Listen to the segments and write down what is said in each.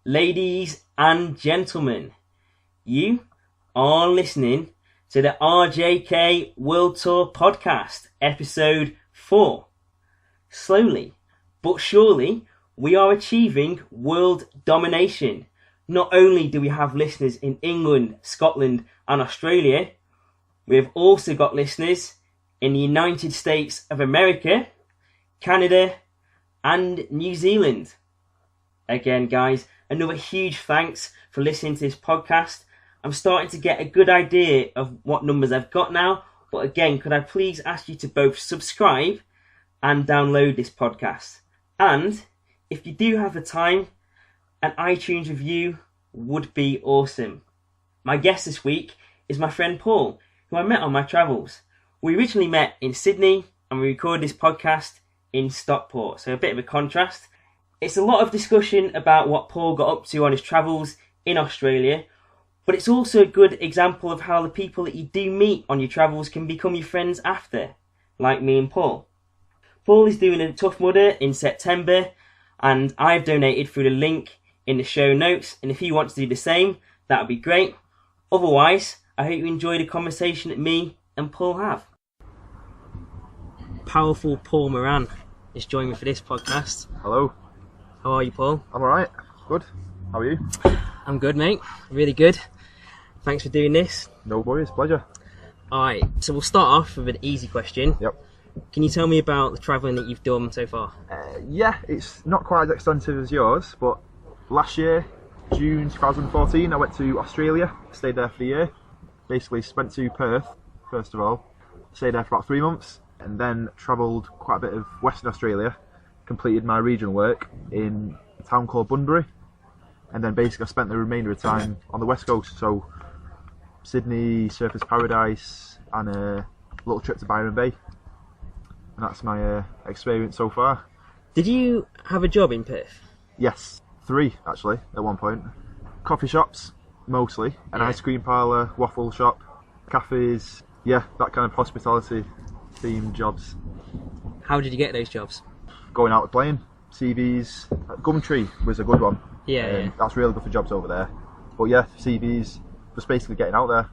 Ladies and gentlemen, you are listening to the RJK World Tour podcast, episode 4. Slowly but surely, we are achieving world domination. Not only do we have listeners in England, Scotland and Australia, we have also got listeners in the United States of America, Canada and New Zealand. Again, guys, another huge thanks for listening to this podcast. I'm starting to get a good idea of what numbers I've got now, but again, could I please ask you to both subscribe and download this podcast? And if you do have the time, an iTunes review would be awesome. My guest this week is my friend Paul, who I met on my travels. We originally met in Sydney and we recorded this podcast in Stockport, so a bit of a contrast. It's a lot of discussion about what Paul got up to on his travels in Australia, but it's also a good example of how the people that you do meet on your travels can become your friends after, like me and Paul. Paul is doing a Tough Mudder in September, and I've donated through the link in the show notes, and if he wants to do the same, that would be great. Otherwise, I hope you enjoy the conversation that me and Paul have. Powerful Paul Moran is joining me for this podcast. Hello. How are you, Paul? I'm alright. Good. How are you? I'm good, mate. Really good. Thanks for doing this. No worries. Pleasure. Alright, so we'll start off with an easy question. Yep. Can you tell me about the travelling that you've done so far? Yeah, it's not quite as extensive as yours, but last year, June 2014, I went to Australia, stayed there for the year. Basically went to Perth, first of all, stayed there for about 3 months, and then travelled quite a bit of Western Australia, completed my regional work in a town called Bunbury, and then basically I spent the remainder of time on the west coast, so Sydney, Surfers Paradise, and a little trip to Byron Bay, and that's my experience so far. Did you have a job in Perth? Yes, 3 actually at one point. Coffee shops mostly, an ice cream parlour, waffle shop, cafes, yeah, that kind of hospitality themed jobs. How did you get those jobs? Going out playing, CVs. Gumtree was a good one. Yeah. That's really good for jobs over there. But yeah, CVs, just basically getting out there.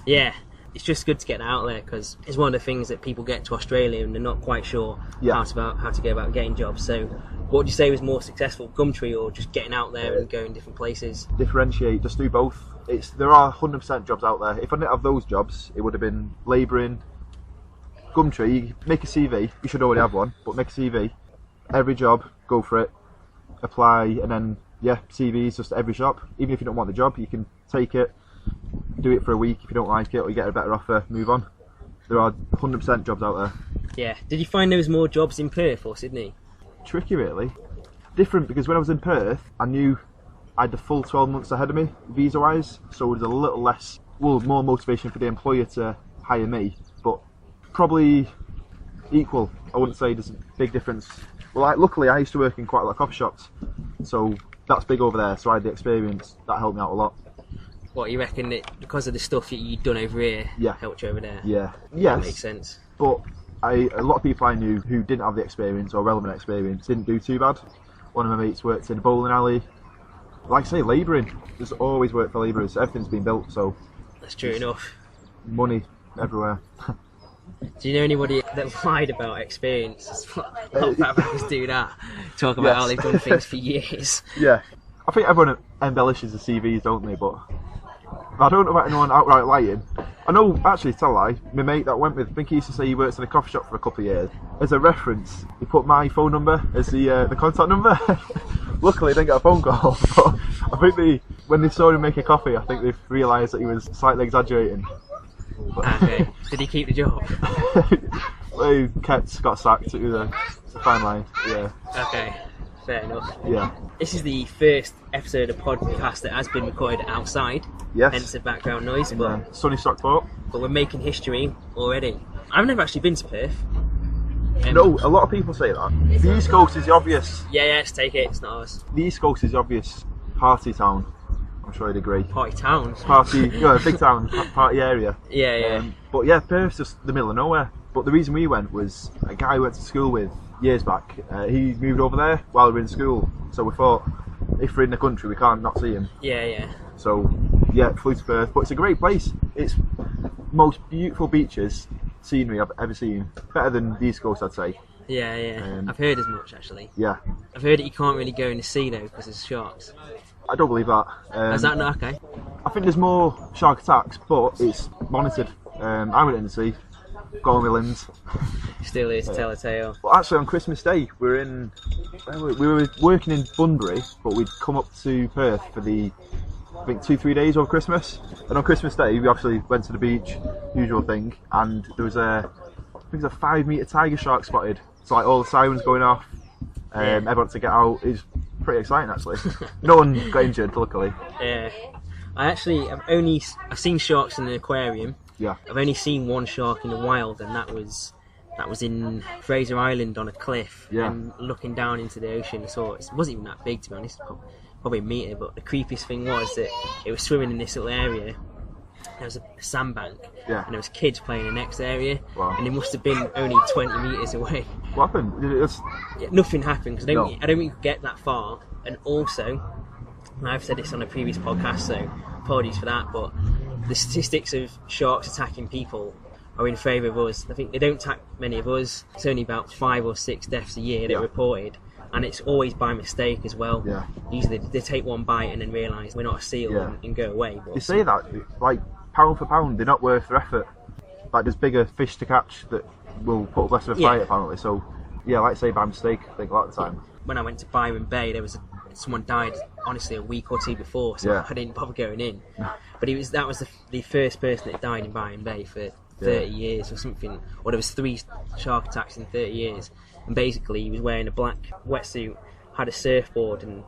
Yeah, it's just good to get out there because it's one of the things that people get to Australia and they're not quite sure how to go about getting jobs. So what would you say was more successful, Gumtree or just getting out there and going different places? Differentiate, just do both. There are 100% jobs out there. If I didn't have those jobs, it would have been labouring. Gumtree, you make a CV, you should already have one, but make a CV. Every job, go for it, apply, and then, yeah, CVs just every shop. Even if you don't want the job, you can take it, do it for a week. If you don't like it or you get a better offer, move on. There are 100% jobs out there. Yeah. Did you find there was more jobs in Perth or Sydney? Tricky, really. Different, because when I was in Perth, I knew I had the full 12 months ahead of me, visa-wise, so it was a little less, more motivation for the employer to hire me, but probably equal. I wouldn't say there's a big difference. Well, luckily I used to work in quite a lot of coffee shops, so that's big over there, so I had the experience. That helped me out a lot. What, you reckon that because of the stuff that you'd done over here helped you over there? Yeah. Yes. That makes sense. But a lot of people I knew who didn't have the experience or relevant experience didn't do too bad. One of my mates worked in a bowling alley. Like I say, labouring. There's always work for labourers. Everything's been built, so... That's true enough. Money everywhere. Do you know anybody that lied about experience? A lot of backpackers do that. Talk about how they've done things for years. Yeah. I think everyone embellishes the CVs, don't they? But I don't know about anyone outright lying. I know, actually, tell a lie, my mate that I went with, I think he used to say he works in a coffee shop for a couple of years. As a reference, he put my phone number as the contact number. Luckily, I didn't get a phone call, but I think when they saw him make a coffee, I think they've realised that he was slightly exaggerating. Okay. Did he keep the job? Well, he got sacked. It was a fine line. Yeah. Okay. Fair enough. Yeah. This is the first episode of podcast that has been recorded outside. Yes. Hence the background noise. But sunny Stockport. But we're making history already. I've never actually been to Perth. No, a lot of people say that. The East Coast is the obvious. Yeah, let's take it. It's not ours. The East Coast is the obvious party town. I'm sure you'd agree. Party town. Party, big town, party area. Yeah. But yeah, Perth's just the middle of nowhere. But the reason we went was a guy I went to school with years back. He moved over there while we were in school. So we thought, if we're in the country, we can't not see them. Yeah, yeah. So, yeah, flew to Perth, but it's a great place. It's most beautiful beaches, scenery I've ever seen. Better than the East Coast, I'd say. Yeah, yeah. I've heard as much, actually. Yeah. I've heard that you can't really go in the sea, though, because there's sharks. I don't believe that. Is that not okay? I think there's more shark attacks, but it's monitored. I went in the sea, got on my limbs. Still here to tell a tale. Well, actually, on Christmas Day, we were working in Bunbury, but we'd come up to Perth for the, I think, 2-3 days over Christmas. And on Christmas Day, we actually went to the beach, usual thing, and there was I think there's a 5-metre tiger shark spotted. So like all the sirens going off, everyone had to get out. It was pretty exciting, actually. No one got injured, luckily. Yeah. I've seen sharks in an aquarium. Yeah. I've only seen one shark in the wild, and that was in Fraser Island on a cliff, and looking down into the ocean. So it wasn't even that big, to be honest, probably a metre. But the creepiest thing was that it was swimming in this little area. There was a sandbank, and there was kids playing in the next area, and it must have been only 20 metres away. What happened? Nothing happened, because I don't think you could get that far. And also, and I've said this on a previous podcast, so apologies for that, but the statistics of sharks attacking people are in favour of us. I think they don't attack many of us. It's only about 5 or 6 deaths a year that are reported, and it's always by mistake as well. Yeah. Usually they take one bite and then realise we're not a seal and go away. But you say that, like, pound for pound, they're not worth their effort. Like, there's bigger fish to catch that will put up less of a fight, apparently. So, yeah, like I say, by mistake, I think a lot of the time. When I went to Byron Bay, there was someone died, honestly, a week or two before, so I didn't bother going in. But that was the first person that died in Byron Bay for 30 years or something. Or there was 3 shark attacks in 30 years. And basically, he was wearing a black wetsuit, had a surfboard, and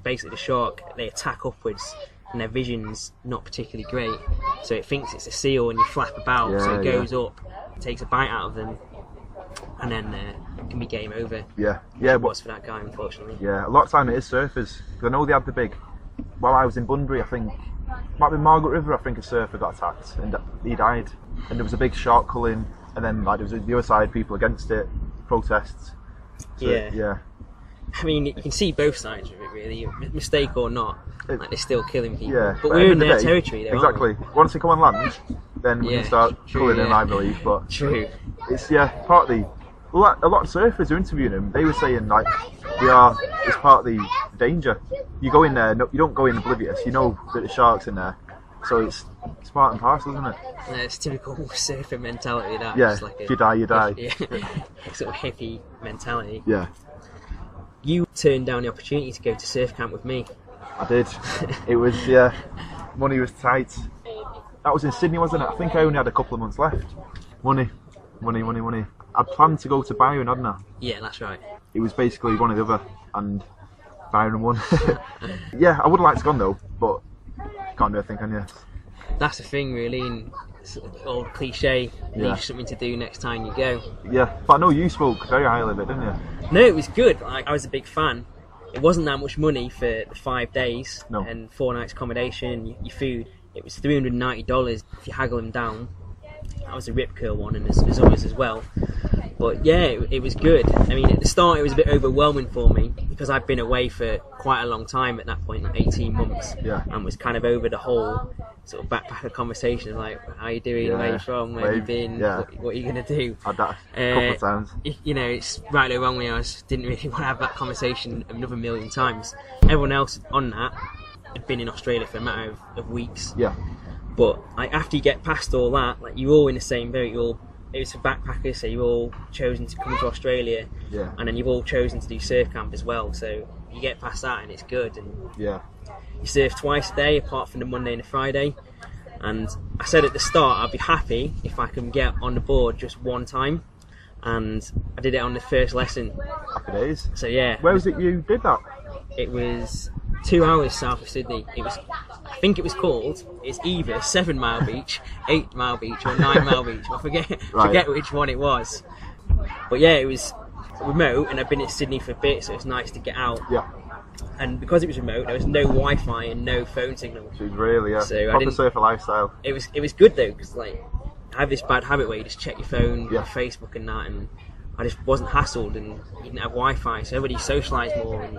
basically the shark, they attack upwards, and their vision's not particularly great. So it thinks it's a seal, and you flap about, so it goes up, takes a bite out of them, and then it can be game over. Yeah. It was for that guy, unfortunately. Yeah, a lot of time it is surfers. Because I know they had the big... While I was in Bunbury, I think... Might be Margaret River, I think a surfer got attacked, and he died. And there was a big shark culling, and then like there was the other side, people against it, protests. So, yeah. I mean, you can see both sides of it, really. Mistake or not, like they're still killing people. Yeah, but we're in their territory, though. Exactly. Once they come on land, then we can start culling them, I believe. But it's partly. A lot of surfers are interviewing them. They were saying like it's part of the danger. You go in there, you don't go in oblivious. You know that the shark's in there, so it's part and parcel, isn't it? Yeah, it's typical surfer mentality. That like if you die, you die. Sort of hippie mentality. Yeah. You turned down the opportunity to go to surf camp with me. I did. It was money was tight. That was in Sydney, wasn't it? I think I only had a couple of months left. Money. I planned to go to Byron, hadn't I? Yeah, that's right. It was basically one or the other, and Byron won. Yeah, I would have liked to go though, but can't do everything, can you? That's the thing, really. And old cliche, leave something to do next time you go. Yeah, but I know you spoke very highly of it, didn't you? No, it was good. I was a big fan. It wasn't that much money for the 5 days and 4 nights accommodation, your food. It was $390 if you haggle them down. That was a Rjkworldtour one, and there's others as well. But yeah, it was good. I mean, at the start it was a bit overwhelming for me because I'd been away for quite a long time at that point, like 18 months, and was kind of over the whole sort of backpacker conversation, like, how you doing, where you from, where you been, what are you going to do? Had that a couple of times. You know, it's right or wrong with I didn't really want to have that conversation another million times. Everyone else on that had been in Australia for a matter of weeks. Yeah. But like, after you get past all that, like, you're all in the same boat. It was for backpackers, so you've all chosen to come to Australia, and then you've all chosen to do surf camp as well. So you get past that, and it's good. And you surf twice a day, apart from the Monday and the Friday. And I said at the start, I'd be happy if I can get on the board just one time, and I did it on the first lesson. Happy days. So yeah. Where was it you did that? It was 2 hours south of Sydney. I think it was called, it's either 7 Mile Beach, 8 Mile Beach, or 9 Mile Beach. I forget which one it was. But yeah, it was remote, and I've been in Sydney for a bit, so it's nice to get out. Yeah. And because it was remote, there was no Wi-Fi and no phone signal. It was really, So proper surfer lifestyle. It was good though, because like, I have this bad habit where you just check your phone, your Facebook and that, and I just wasn't hassled, and you didn't have Wi-Fi, so everybody socialised more. And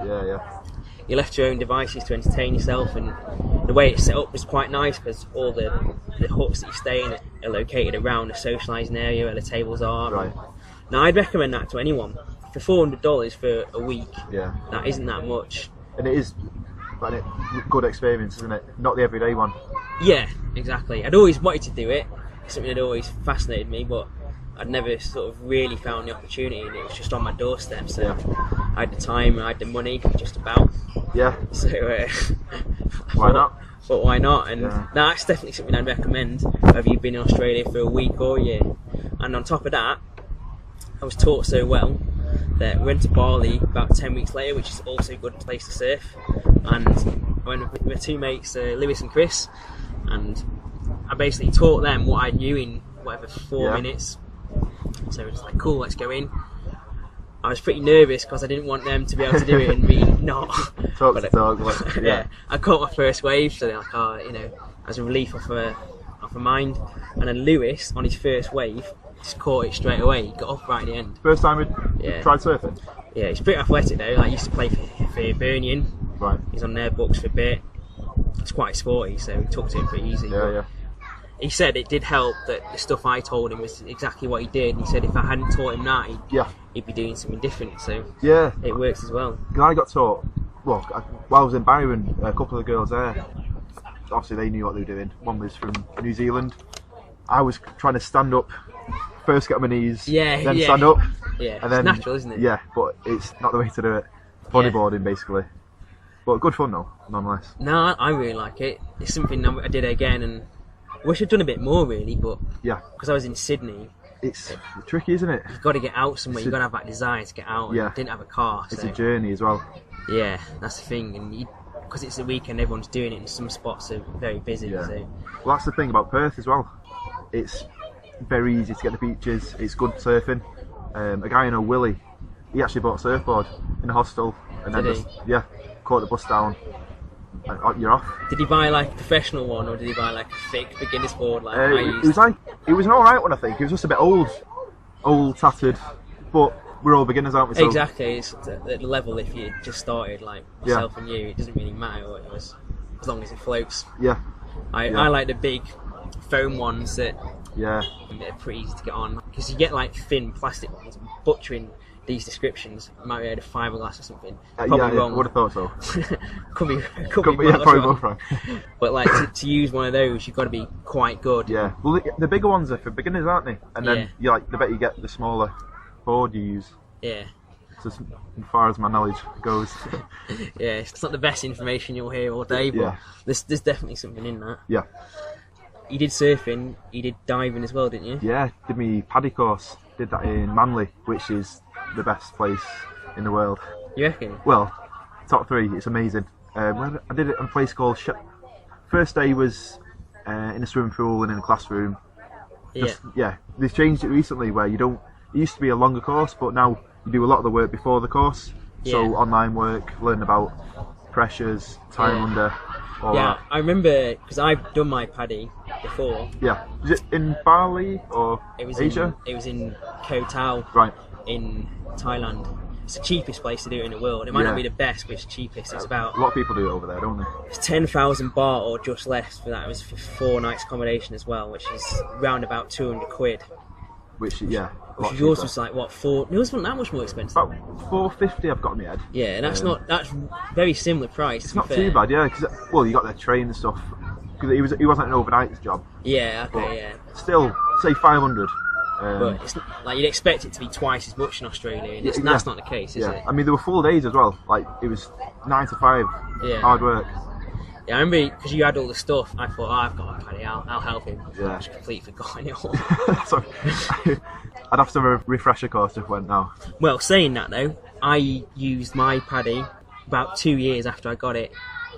you're left to your own devices to entertain yourself, and the way it's set up is quite nice because all the huts that you stay in are located around a socialising area where the tables are. Right. Now, I'd recommend that to anyone. For $400 for a week, Yeah. that isn't that much. And it is like a good experience, isn't it? Not the everyday one. Yeah, exactly. I'd always wanted to do it. It's something that always fascinated me, but I'd never sort of really found the opportunity, and it was just on my doorstep. So Yeah. I had the time, and I had the money, just about. Yeah. So Why not? But why not? And Yeah. that's definitely something I'd recommend, whether you've been in Australia for a week or a year. And on top of that, I was taught so well that we went to Bali about 10 weeks later, which is also a good place to surf. And I went with my two mates, Lewis and Chris, and I basically taught them what I knew in whatever 4 minutes. So it was like, cool, let's go in. I was pretty nervous because I didn't want them to be able to do it and me not. Yeah. I caught my first wave, so they're like, oh, you know, as a relief off a mind. And then Lewis, on his first wave, just caught it straight away. He got off right at the end. First time we tried surfing? Yeah, he's pretty athletic though. Like, he used to play for Burnian. Right. He's on their books for a bit. It's quite sporty, so he took to it pretty easy. Yeah. He said it did help that the stuff I told him was exactly what he did. And he said if I hadn't taught him that, he'd be doing something different. So yeah, it works as well. I got taught, well, while I was in Byron, a couple of the girls there, obviously they knew what they were doing. One was from New Zealand. I was trying to stand up, first get on my knees, then stand up. Yeah, and then, it's natural, isn't it? Yeah, but it's not the way to do it. Bodyboarding, basically. But good fun though, nonetheless. No, I really like it. It's something I did again, and I wish I'd done a bit more really, but because I was in Sydney, it's tricky, isn't it? You've got to get out somewhere. You've got to have that desire to get out. And I didn't have a car. It's a journey as well. Yeah, that's the thing, and because it's the weekend, everyone's doing it, and some spots are very busy. Yeah. So. Well, that's the thing about Perth as well. It's very easy to get the beaches. It's good surfing. A guy I know, Willie, he actually bought a surfboard in a hostel, and then caught the bus down. And you're off. Did he buy like a professional one, or did he buy like a thick beginner's board like I used? It was an alright one, I think. It was just a bit old, tattered, but we're all beginners, aren't we? So exactly. It's at the level if you just started, like myself and you, it doesn't really matter what it was, as long as it floats. Yeah. I like the big foam ones that are pretty easy to get on, because you get like thin plastic ones. Butchering these descriptions, you might be able to fiberglass or something. Probably wrong. I would have thought so. could be probably both wrong. But like to use one of those, you've got to be quite good. Yeah. Well, the bigger ones are for beginners, aren't they? And then the better you get, the smaller board you use. Yeah. So as far as my knowledge goes. Yeah, it's not the best information you'll hear all day, but there's definitely something in that. Yeah. You did surfing, you did diving as well, didn't you? Yeah, did me paddy course. Did that in Manly, which is the best place in the world. You reckon? Well, top 3. It's amazing. I did it in a place called. First day was in a swimming pool and in a classroom. They've changed it recently where you don't. It used to be a longer course, but now you do a lot of the work before the course. Yeah. So online work, learn about pressures, time under. All that. I remember because I've done my paddy before. Yeah, is it in Bali or Asia? It was in Koh Tao, right, in Thailand. It's the cheapest place to do it in the world. It might not be the best, but it's the cheapest. It's about a lot of people do it over there, don't they? It's 10,000 baht or just less for that. It was for 4 nights accommodation as well, which is round about 200 quid. Which yours was like what, 4? It wasn't that much more expensive. About 450 I've got in my head. Yeah, and that's very similar price. It's not too bad, because you got the train and stuff. Because he wasn't an overnight job. Yeah, okay, Still, say 500. But it's like you'd expect it to be twice as much in Australia, and that's not the case, is it? I mean, there were full days as well. Like it was 9 to 5. Yeah. Hard work. Yeah, I remember because you had all the stuff. I thought, I've got a paddy. I'll help him. Yeah. I just completely forgotten it all. Sorry. I'd have to have a refresher course if it went now. Well, saying that though, I used my paddy about 2 years after I got it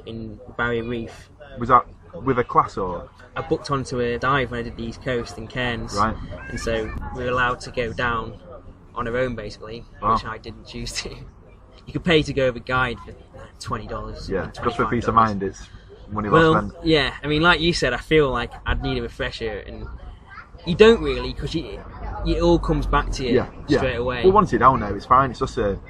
in Barrier Reef. Was that with a class or? I booked onto a dive when I did the East Coast in Cairns. Right. And so we were allowed to go down on our own basically, which I didn't choose to. You could pay to go with a guide for $20. Yeah, just for peace of mind, it's money well spent. Yeah, I mean, like you said, I feel like I'd need a refresher, and you don't really, because it all comes back to you straight away. Well, once you're down there, it's fine. It's just the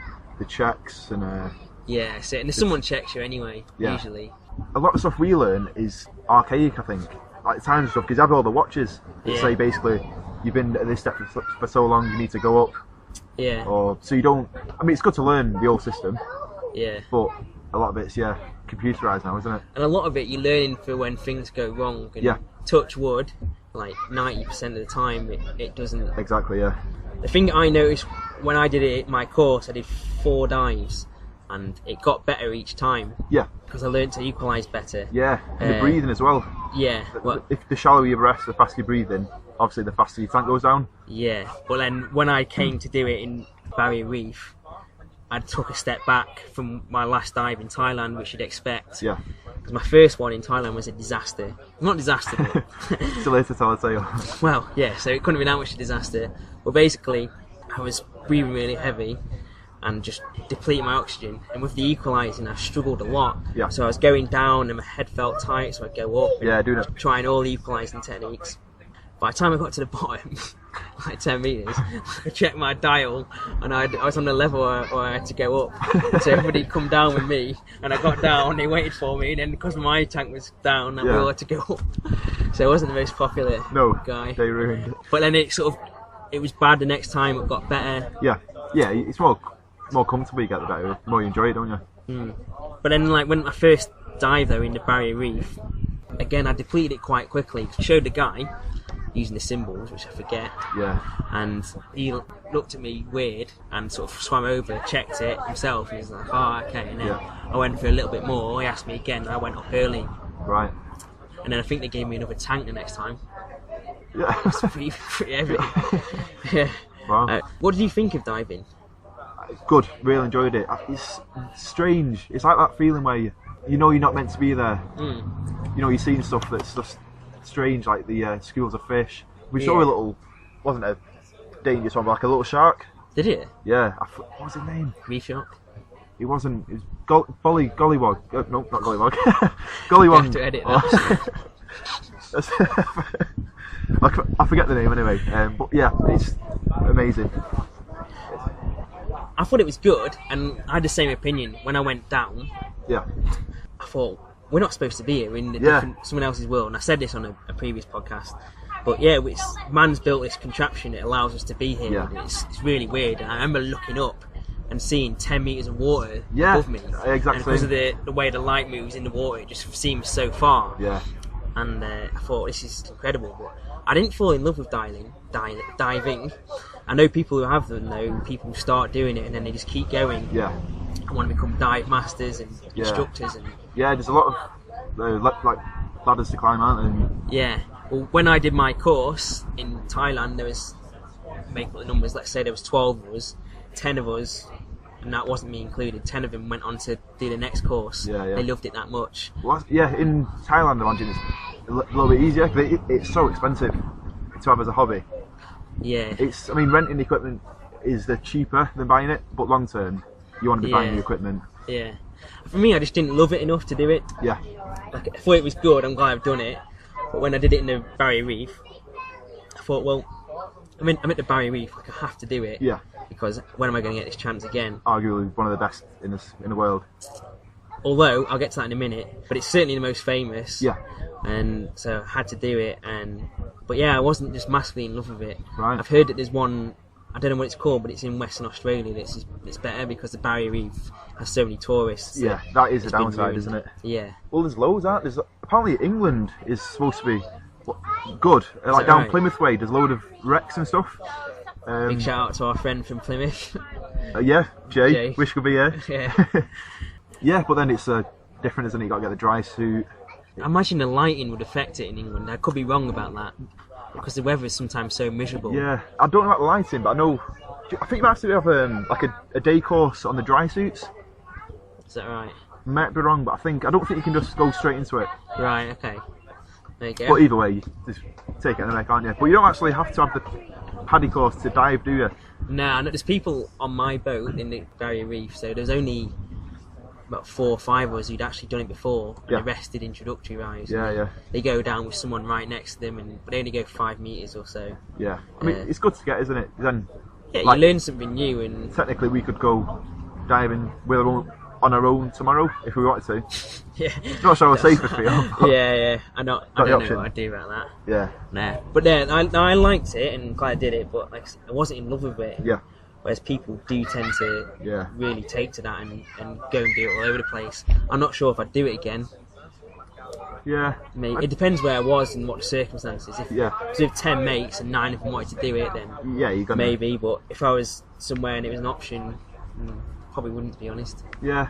checks and Yeah, so and someone checks you anyway, Yeah. usually. A lot of stuff we learn is archaic, I think. Like time and stuff, because you have all the watches that say basically you've been at this step for so long, you need to go up. Yeah. Or so you don't. I mean, it's good to learn the old system. Yeah. But a lot of it's computerized now, isn't it? And a lot of it you're learning for when things go wrong. And touch wood, like 90% of the time it doesn't. Exactly. Yeah. The thing I noticed when I did it, my course, I did 4 dives, and it got better each time. Yeah. Because I learned to equalise better. Yeah, and the breathing as well. Yeah. Well, if the shallower your breath, the faster you breathe in, obviously the faster your tank goes down. Yeah. But then when I came to do it in Barrier Reef, I took a step back from my last dive in Thailand, which you'd expect. Yeah. Because my first one in Thailand was a disaster. Not disaster, but... It's too late to tell a tale. Well, yeah, so it couldn't have been that much of a disaster. But basically, I was breathing really heavy and just depleting my oxygen. And with the equalising, I struggled a lot. Yeah. So I was going down and my head felt tight, so I'd go up. Yeah, doing it. Trying all the equalising techniques. By the time I got to the bottom, like 10 metres, I checked my dial and I was on the level where I had to go up. So everybody come down with me and I got down, they waited for me, and then because my tank was down, we all had to go up. So I wasn't the most popular guy. They ruined it. But then it was bad the next time, it got better. Yeah, it's more comfortable you get the better, the more you enjoy it, don't you? But then like when I first dived though in the Barrier Reef, again I depleted it quite quickly. I showed the guy using the symbols, which I forget. Yeah. And he looked at me weird and sort of swam over, checked it himself, and he was like, oh, okay. And then I went for a little bit more. He asked me again, and I went up early. Right. And then I think they gave me another tank the next time. Yeah. It's pretty heavy. Yeah. Wow. What did you think of diving? Good. Really enjoyed it. It's strange. It's like that feeling where you know you're not meant to be there. You know, you're seeing stuff that's just strange, like the schools of fish. We saw a little, wasn't a dangerous one, but like a little shark. Did it? Yeah. What was his name? Reef shark? It wasn't. It was Gollywog. No, not Gollywog. Gollywog. You have to edit that. I forget the name anyway. But yeah, it's amazing. I thought it was good, and I had the same opinion when I went down. Yeah. I thought, we're not supposed to be here, we're in someone else's world. And I said this on a previous podcast. But yeah, man's built this contraption that allows us to be here. Yeah. And it's really weird. And I remember looking up and seeing 10 metres of water above me. Exactly. And because of the way the light moves in the water, it just seems so far. Yeah. And I thought, this is incredible. But I didn't fall in love with diving. I know people who have them, though. People who start doing it and then they just keep going. Yeah. I want to become dive masters and instructors. And there's a lot of like ladders to climb, aren't there? Yeah. Well, when I did my course in Thailand, there was, make up the numbers, let's say there was 12 of us, 10 of us, and that wasn't me included, 10 of them went on to do the next course. Yeah. They loved it that much. Well, in Thailand, I imagine it's a little bit easier, because it's so expensive to have as a hobby. Yeah. Renting the equipment is cheaper than buying it, but long term, you want to be buying the equipment. Yeah. For me, I just didn't love it enough to do it. Yeah. Like, I thought it was good, I'm glad I've done it, but when I did it in the Barrier Reef, I thought, well, I'm at the Barrier Reef, like, I have to do it. Yeah. Because when am I going to get this chance again? Arguably one of the best in the world. Although, I'll get to that in a minute, but it's certainly the most famous. Yeah. And so I had to do it, but yeah, I wasn't just massively in love with it. Right. I've heard that there's one, I don't know what it's called, but it's in Western Australia that's better because the Barrier Reef has so many tourists. Yeah, that is the downside, isn't it? Yeah. Well, there's loads, aren't there? Apparently England is supposed to be good. Like down Plymouth way, there's a load of wrecks and stuff. Big shout out to our friend from Plymouth. Jay. Wish could be here. Yeah. Yeah, but then it's different, isn't it? You got to get the dry suit. I imagine the lighting would affect it in England. I could be wrong about that because the weather is sometimes so miserable. Yeah, I don't know about the lighting, but I think you might have to have a day course on the dry suits. Is that right? Might be wrong, but I don't think you can just go straight into it. Right. Okay. There you go. But either way, you just take it anyway, can't you? But you don't actually have to have the paddy course to dive, do you? No, there's people on my boat in the Barrier Reef, so there's only about 4 or 5 of us who'd actually done it before, and the rest did introductory rides. Yeah. They go down with someone right next to them, but they only go 5 metres or so. Yeah, it's good to get, isn't it? Then you learn something new, and technically we could go diving with our on our own tomorrow if we wanted to. Yeah. Not sure how safe I feel. Yeah. I don't know what I'd do about that. Yeah. Nah. But then I liked it and glad I did it, but like I wasn't in love with it. Yeah. Whereas people do tend to really take to that and go and do it all over the place. I'm not sure if I'd do it again. Yeah. Maybe. It depends where I was and what the circumstances. If I was with 10 mates and 9 of them wanted to do it, then you're gonna... maybe. But if I was somewhere and it was an option, probably wouldn't, to be honest. Yeah.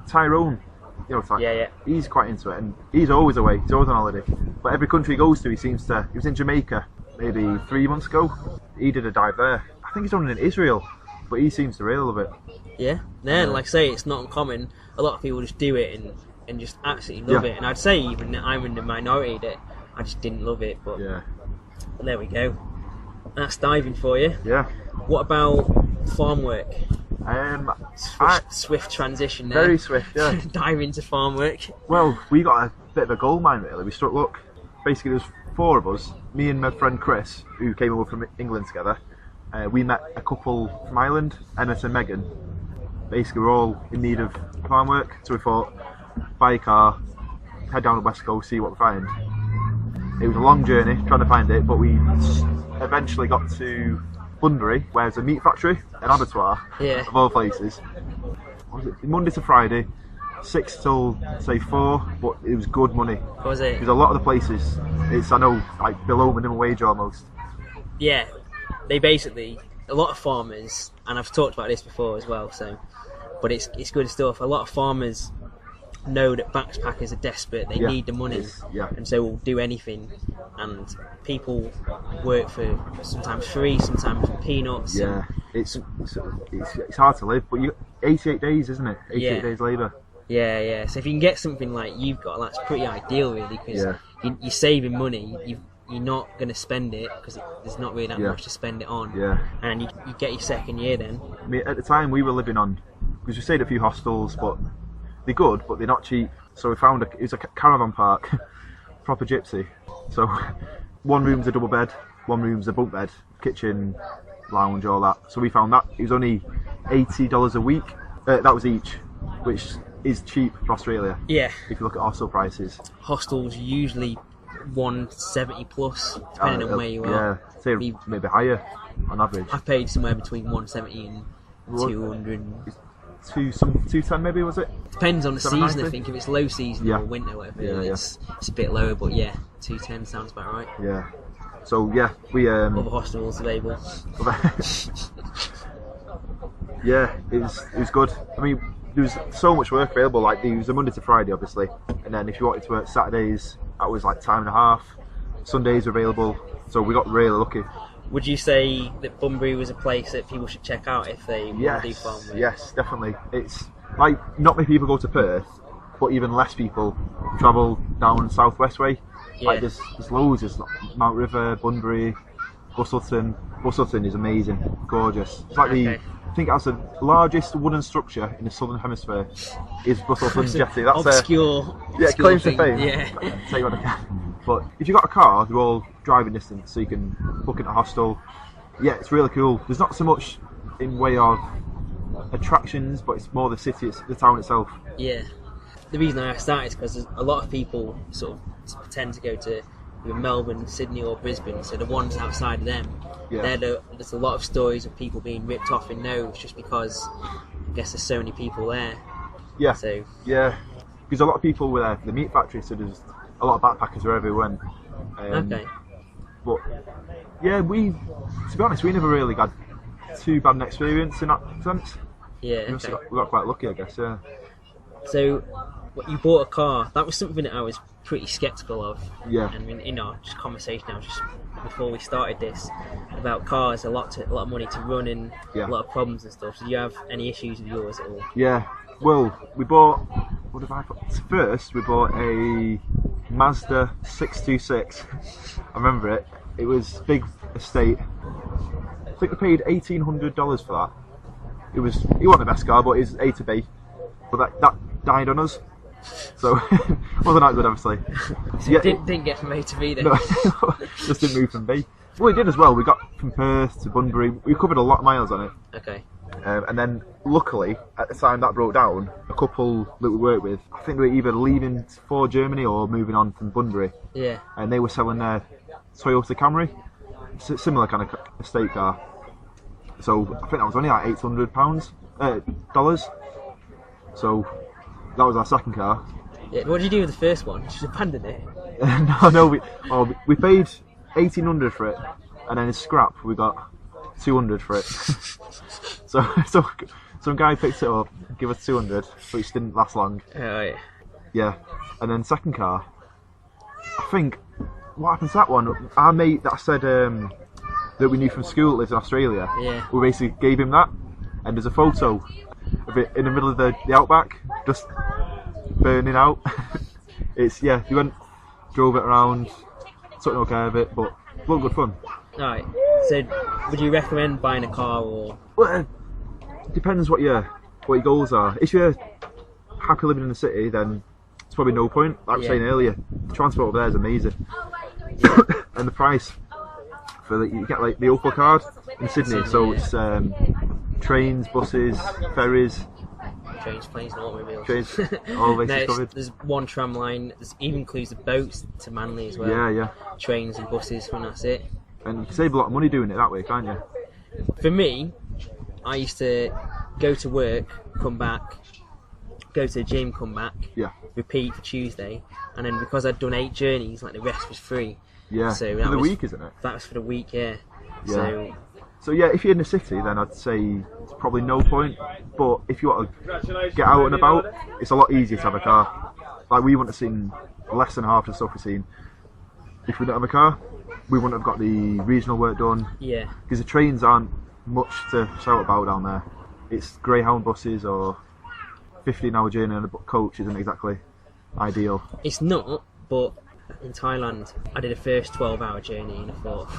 Tyrone, Yeah. he's quite into it, and he's always away. He's always on holiday. But every country he goes to, he was in Jamaica maybe 3 months ago. He did a dive there. I think he's done it in Israel, but he seems to really love it. Yeah. Like I say, it's not uncommon. A lot of people just do it and just absolutely love it. And I'd say even I'm in the minority that I just didn't love it. But there we go. That's diving for you. Yeah. What about farm work? Swift transition there. Very swift, yeah. Dive into farm work. Well, we got a bit of a gold mine really. We struck luck. Basically, there's 4 of us. Me and my friend Chris, who came over from England together. We met a couple from Ireland, Emmett and Megan. Basically, we're all in need of farm work, so we thought, buy a car, head down to West Coast, see what we find. It was a long journey trying to find it, but we eventually got to Bunbury, where there's a meat factory, an abattoir, of all places. What was it? Monday to Friday, 6 till say 4, but it was good money. Was it? Because a lot of the places, I know, like below minimum wage almost. Yeah, they basically, a lot of farmers, and I've talked about this before as well, but it's good stuff. A lot of farmers know that backpackers are desperate, they need the money, and so will do anything. And people work for sometimes free, sometimes for peanuts. Yeah, it's hard to live, but 88 days, isn't it? 88 days labour. Yeah. So if you can get something like you've got, that's pretty ideal, really, because you're saving money. You're not going to spend it because there's not really that much to spend it on. Yeah. And you get your second year then. I mean, at the time we were living on, because we stayed at a few hostels, but they're good, but they're not cheap. So we found it was a caravan park, proper gypsy. So one room's a double bed, one room's a bunk bed, kitchen, lounge, all that. So we found that it was only $80 a week. That was each, which is cheap for Australia. Yeah. If you look at hostel prices. Hostels usually 170 plus, depending on where you are. Yeah, say maybe higher on average. I've paid somewhere between 170 and 200. 210 maybe, was it? Depends on the season, I think. If it's low season or winter, whatever, it's a bit lower. But 210 sounds about right. Yeah. So we other hostels available. Yeah, it was good. I mean, there was so much work available. Like there was a Monday to Friday, obviously, and then if you wanted to work Saturdays, that was like time and a half. Sundays were available, so we got really lucky. Would you say that Bunbury was a place that people should check out if they want to do farm work? Yes, definitely. It's like not many people go to Perth, but even less people travel down southwest way. Yeah. Like there's loads. There's Mount River, Bunbury, Busselton. Busselton is amazing, gorgeous. It's like I think that's the largest wooden structure in the southern hemisphere. Is Busselton Jetty? That's obscure claim to fame. Yeah. Tell you what I can. But if you've got a car, they're all driving distance, so you can book in a hostel. Yeah, it's really cool. There's not so much in way of attractions, but it's more the city, it's the town itself. Yeah. The reason I asked that is because a lot of people sort of tend to go to either Melbourne, Sydney or Brisbane, so the ones outside of them, there's a lot of stories of people being ripped off in those just because I guess there's so many people there. Yeah. So because a lot of people were there for the meat factory, so there's a lot of backpackers wherever we went. Okay. But to be honest, we never really got too bad an experience in that sense. Yeah. We got quite lucky, I guess. Yeah. So, you bought a car. That was something that I was pretty sceptical of. Yeah. And in our conversation now, just before we started this, about cars, a lot of money to run and a lot of problems and stuff. So, do you have any issues with yours at all? Yeah. Well, we bought. What did I bought? First, we bought a Mazda 626. I remember it. It was big estate. I think we paid $1,800 for that. It wasn't the best car, but it's A to B. But that died on us. So wasn't that good, obviously. So didn't get from A to B then. No, just didn't move from B. Well, we did as well. We got from Perth to Bunbury. We covered a lot of miles on it. Okay. And then, luckily, at the time that broke down, a couple that we worked with, I think they were either leaving for Germany or moving on from Bunbury. Yeah. And they were selling their Toyota Camry, similar kind of estate car. So I think that was only like $800 So that was our second car. Yeah. What did you do with the first one? Did you abandon it? No, we paid $1,800 for it, and then in scrap we got $200 for it. so some guy picked it up, gave us $200, which didn't last long. Oh, yeah. Yeah, and then second car, I think what happened to that one? Our mate that said that we knew from school that lives in Australia. Yeah. We basically gave him that, and there's a photo of it in the middle of the outback, just burning out. It's he went, drove it around, took no care of it, but a lot of good fun. Alright, so would you recommend buying a car or? Well, it depends what your goals are. If you're happy living in the city, then it's probably no point. Like I was saying earlier, the transport over there is amazing. And the price for you get like the Opal card in Sydney, so it's trains, buses, ferries. Trains, planes, and automobiles. Trains, all bases covered. There's one tram line. There's even includes the boats to Manly as well. Yeah. Trains and buses, and that's it. And you can save a lot of money doing it that way, can't you? For me, I used to go to work, come back, go to the gym, come back, repeat for Tuesday, and then because I'd done 8 journeys, like the rest was free. Yeah. So for the week, isn't it? That was for the week, yeah. So yeah, if you're in the city, then I'd say it's probably no point. But if you want to get out and about, it's a lot easier to have a car. Like we wouldn't have seen less than half the stuff we've seen if we didn't have a car. We wouldn't have got the regional work done. Yeah. Because the trains aren't much to shout about down there. It's Greyhound buses or 15-hour journey on a coach isn't exactly ideal. It's not, but in Thailand I did a first 12-hour journey and I thought,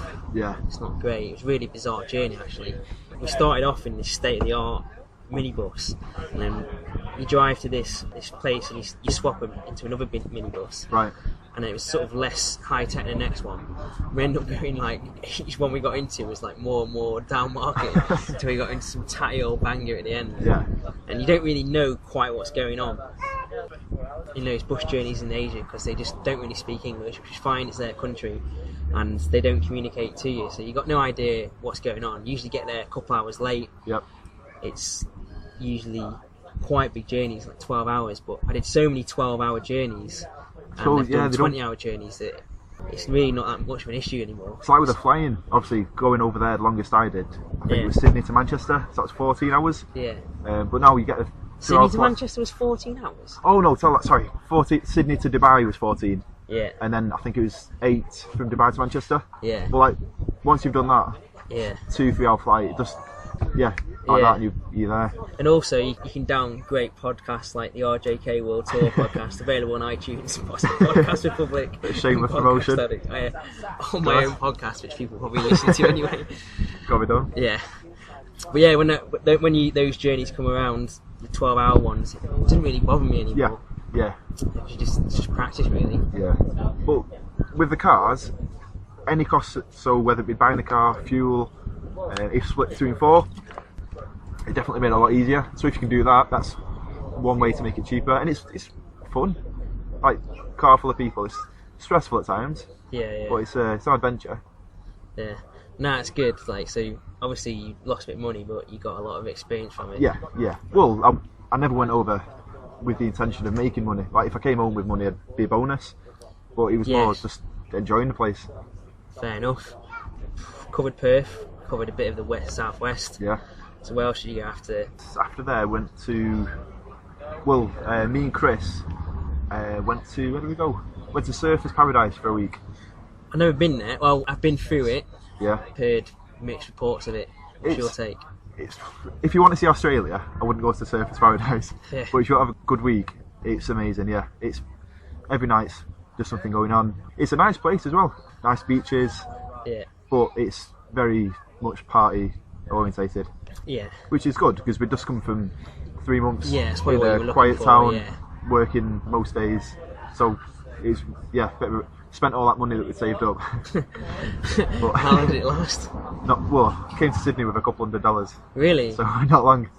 it's not great. It was a really bizarre journey actually. We started off in this state-of-the-art minibus, and then you drive to this place and you swap them into another minibus. Right. And it was sort of less high-tech than the next one. We ended up going like, each one we got into was like more and more down market until we got into some tatty old banger at the end. Yeah. And you don't really know quite what's going on in those bus journeys in Asia because they just don't really speak English, which is fine, it's their country, and they don't communicate to you, so you got no idea what's going on. You usually get there a couple hours late. Yep. It's usually quite big journeys, like 12 hours, but I did so many 12-hour journeys and they've done 20-hour journeys that it's really not that much of an issue anymore. It's like with the flying, obviously going over there the longest I did, I think it was Sydney to Manchester, so that was 14 hours. Yeah. But now you get a Sydney to Manchester was 14 hours? Oh no, sorry, 14. Sydney to Dubai was 14. Yeah. And then I think it was 8 from Dubai to Manchester. Yeah. But like, once you've done that, 2-3 hour flight, it just, that and you're there. And also, you can downgrade podcasts like the Rjkworldtour podcast, available on iTunes, Podcast Republic. Shameless promotion. On my own podcast, which people probably listen to anyway. Got to be done. Yeah. But yeah, when those journeys come around, the 12-hour ones, it doesn't really bother me anymore. Yeah. It's just practice, really. Yeah. But with the cars, any costs, so whether it be buying the car, fuel, if split between 4, it definitely made it a lot easier. So if you can do that, that's one way to make it cheaper, and it's fun. Like, car full of people, it's stressful at times. Yeah. But it's an adventure. Yeah. No, it's good. Like, so obviously you lost a bit of money, but you got a lot of experience from it. Yeah. Well, I never went over with the intention of making money. Like, if I came home with money, it'd be a bonus. But it was more just enjoying the place. Fair enough. Covered Perth, covered a bit of the southwest. Yeah. So where else did you go after? After there, went to, me and Chris went to, where did we go? Went to Surfers Paradise for a week. I've never been there. Well, I've been through it. Yeah. Heard mixed reports of it. What's your take? If you want to see Australia, I wouldn't go to Surfers Paradise. Yeah. But if you want to have a good week, it's amazing. Yeah. It's every night's just something going on. It's a nice place as well. Nice beaches. Yeah. But it's very much party orientated. Yeah. Which is good because we'd just come from 3 months in a quiet town, working most days. So it's bit spent all that money that we saved up. But, how long did it last? Came to Sydney with $200. Really? So not long.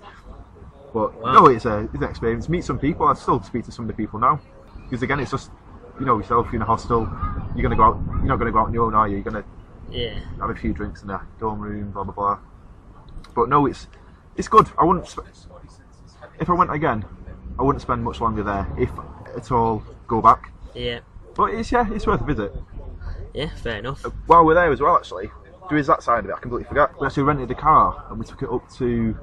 But wow. no, it's an experience. Meet some people. I still speak to some of the people now. Because again, it's just, you know yourself, you're in a hostel, you're going to go out, you're not going to go out on your own, are you? You're going to have a few drinks in a dorm room, blah, blah, blah. But no, it's good. If I went again, I wouldn't spend much longer there, if at all, go back. Yeah. But it's worth a visit. Yeah, fair enough. While we're there as well, actually, there is that side of it, I completely forgot. We actually rented a car and we took it up to,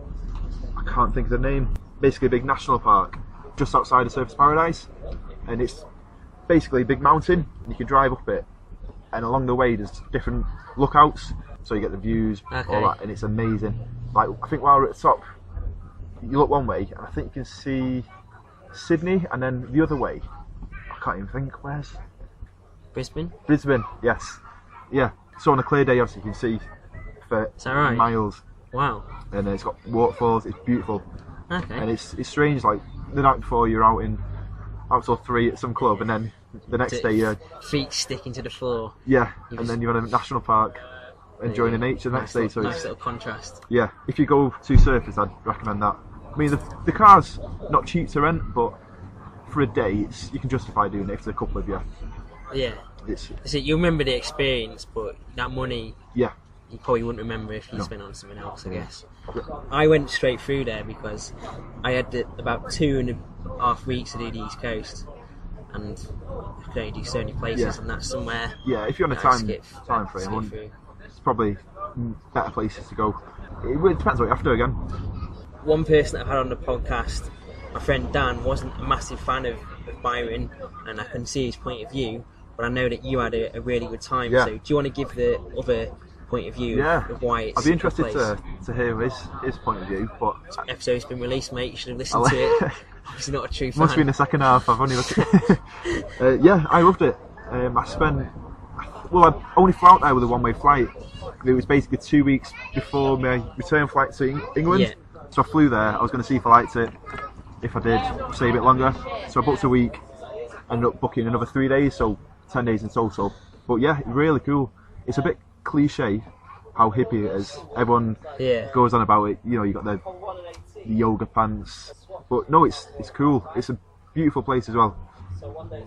I can't think of the name, basically a big national park just outside of Surfers Paradise. And it's basically a big mountain, you can drive up it, and along the way there's different lookouts, so you get the views, all that, and it's amazing. Like, I think while we're at the top, you look one way, and I think you can see Sydney, and then the other way, I can't even think, where's? Brisbane? Brisbane, yes. Yeah, so on a clear day, obviously, you can see for miles. Wow. And it's got waterfalls, it's beautiful. Okay. And it's strange, like, the night before you're out till 3 at some club, and then the next day you're feet sticking to the floor. Yeah, and then you're in a national park enjoying the nature the next day. So nice little contrast. Yeah, if you go to surfers, I'd recommend that. I mean, the car's not cheap to rent, but for a day, you can justify doing it if there's a couple of you. Yeah. So you remember the experience, but that money, you probably wouldn't remember if you spent on something else, I guess. I went straight through there because I had about 2.5 weeks to do the East Coast, and I could only do so many places, and that's somewhere. Yeah, if you're on a time frame, it's probably better places to go. It depends what you have to do again. One person that I've had on the podcast, my friend Dan, wasn't a massive fan of Byron, and I can see his point of view, but I know that you had a really good time. So do you want to give the other point of view of why it's I'd be interested to hear his point of view. But episode's been released, mate, you should have listened to it. Obviously not a true fan. Must be in the second half, I've only looked at yeah, I loved it. I only flew out there with a one-way flight. It was basically 2 weeks before my return flight to England. So I flew there, I was going to see if I liked it. If I did, stay a bit longer. So I booked a week, ended up booking another 3 days, so 10 days in total. But yeah, really cool. It's a bit cliche how hippie it is. Everyone goes on about it. You know, you got the yoga pants, but no, it's cool. It's a beautiful place as well.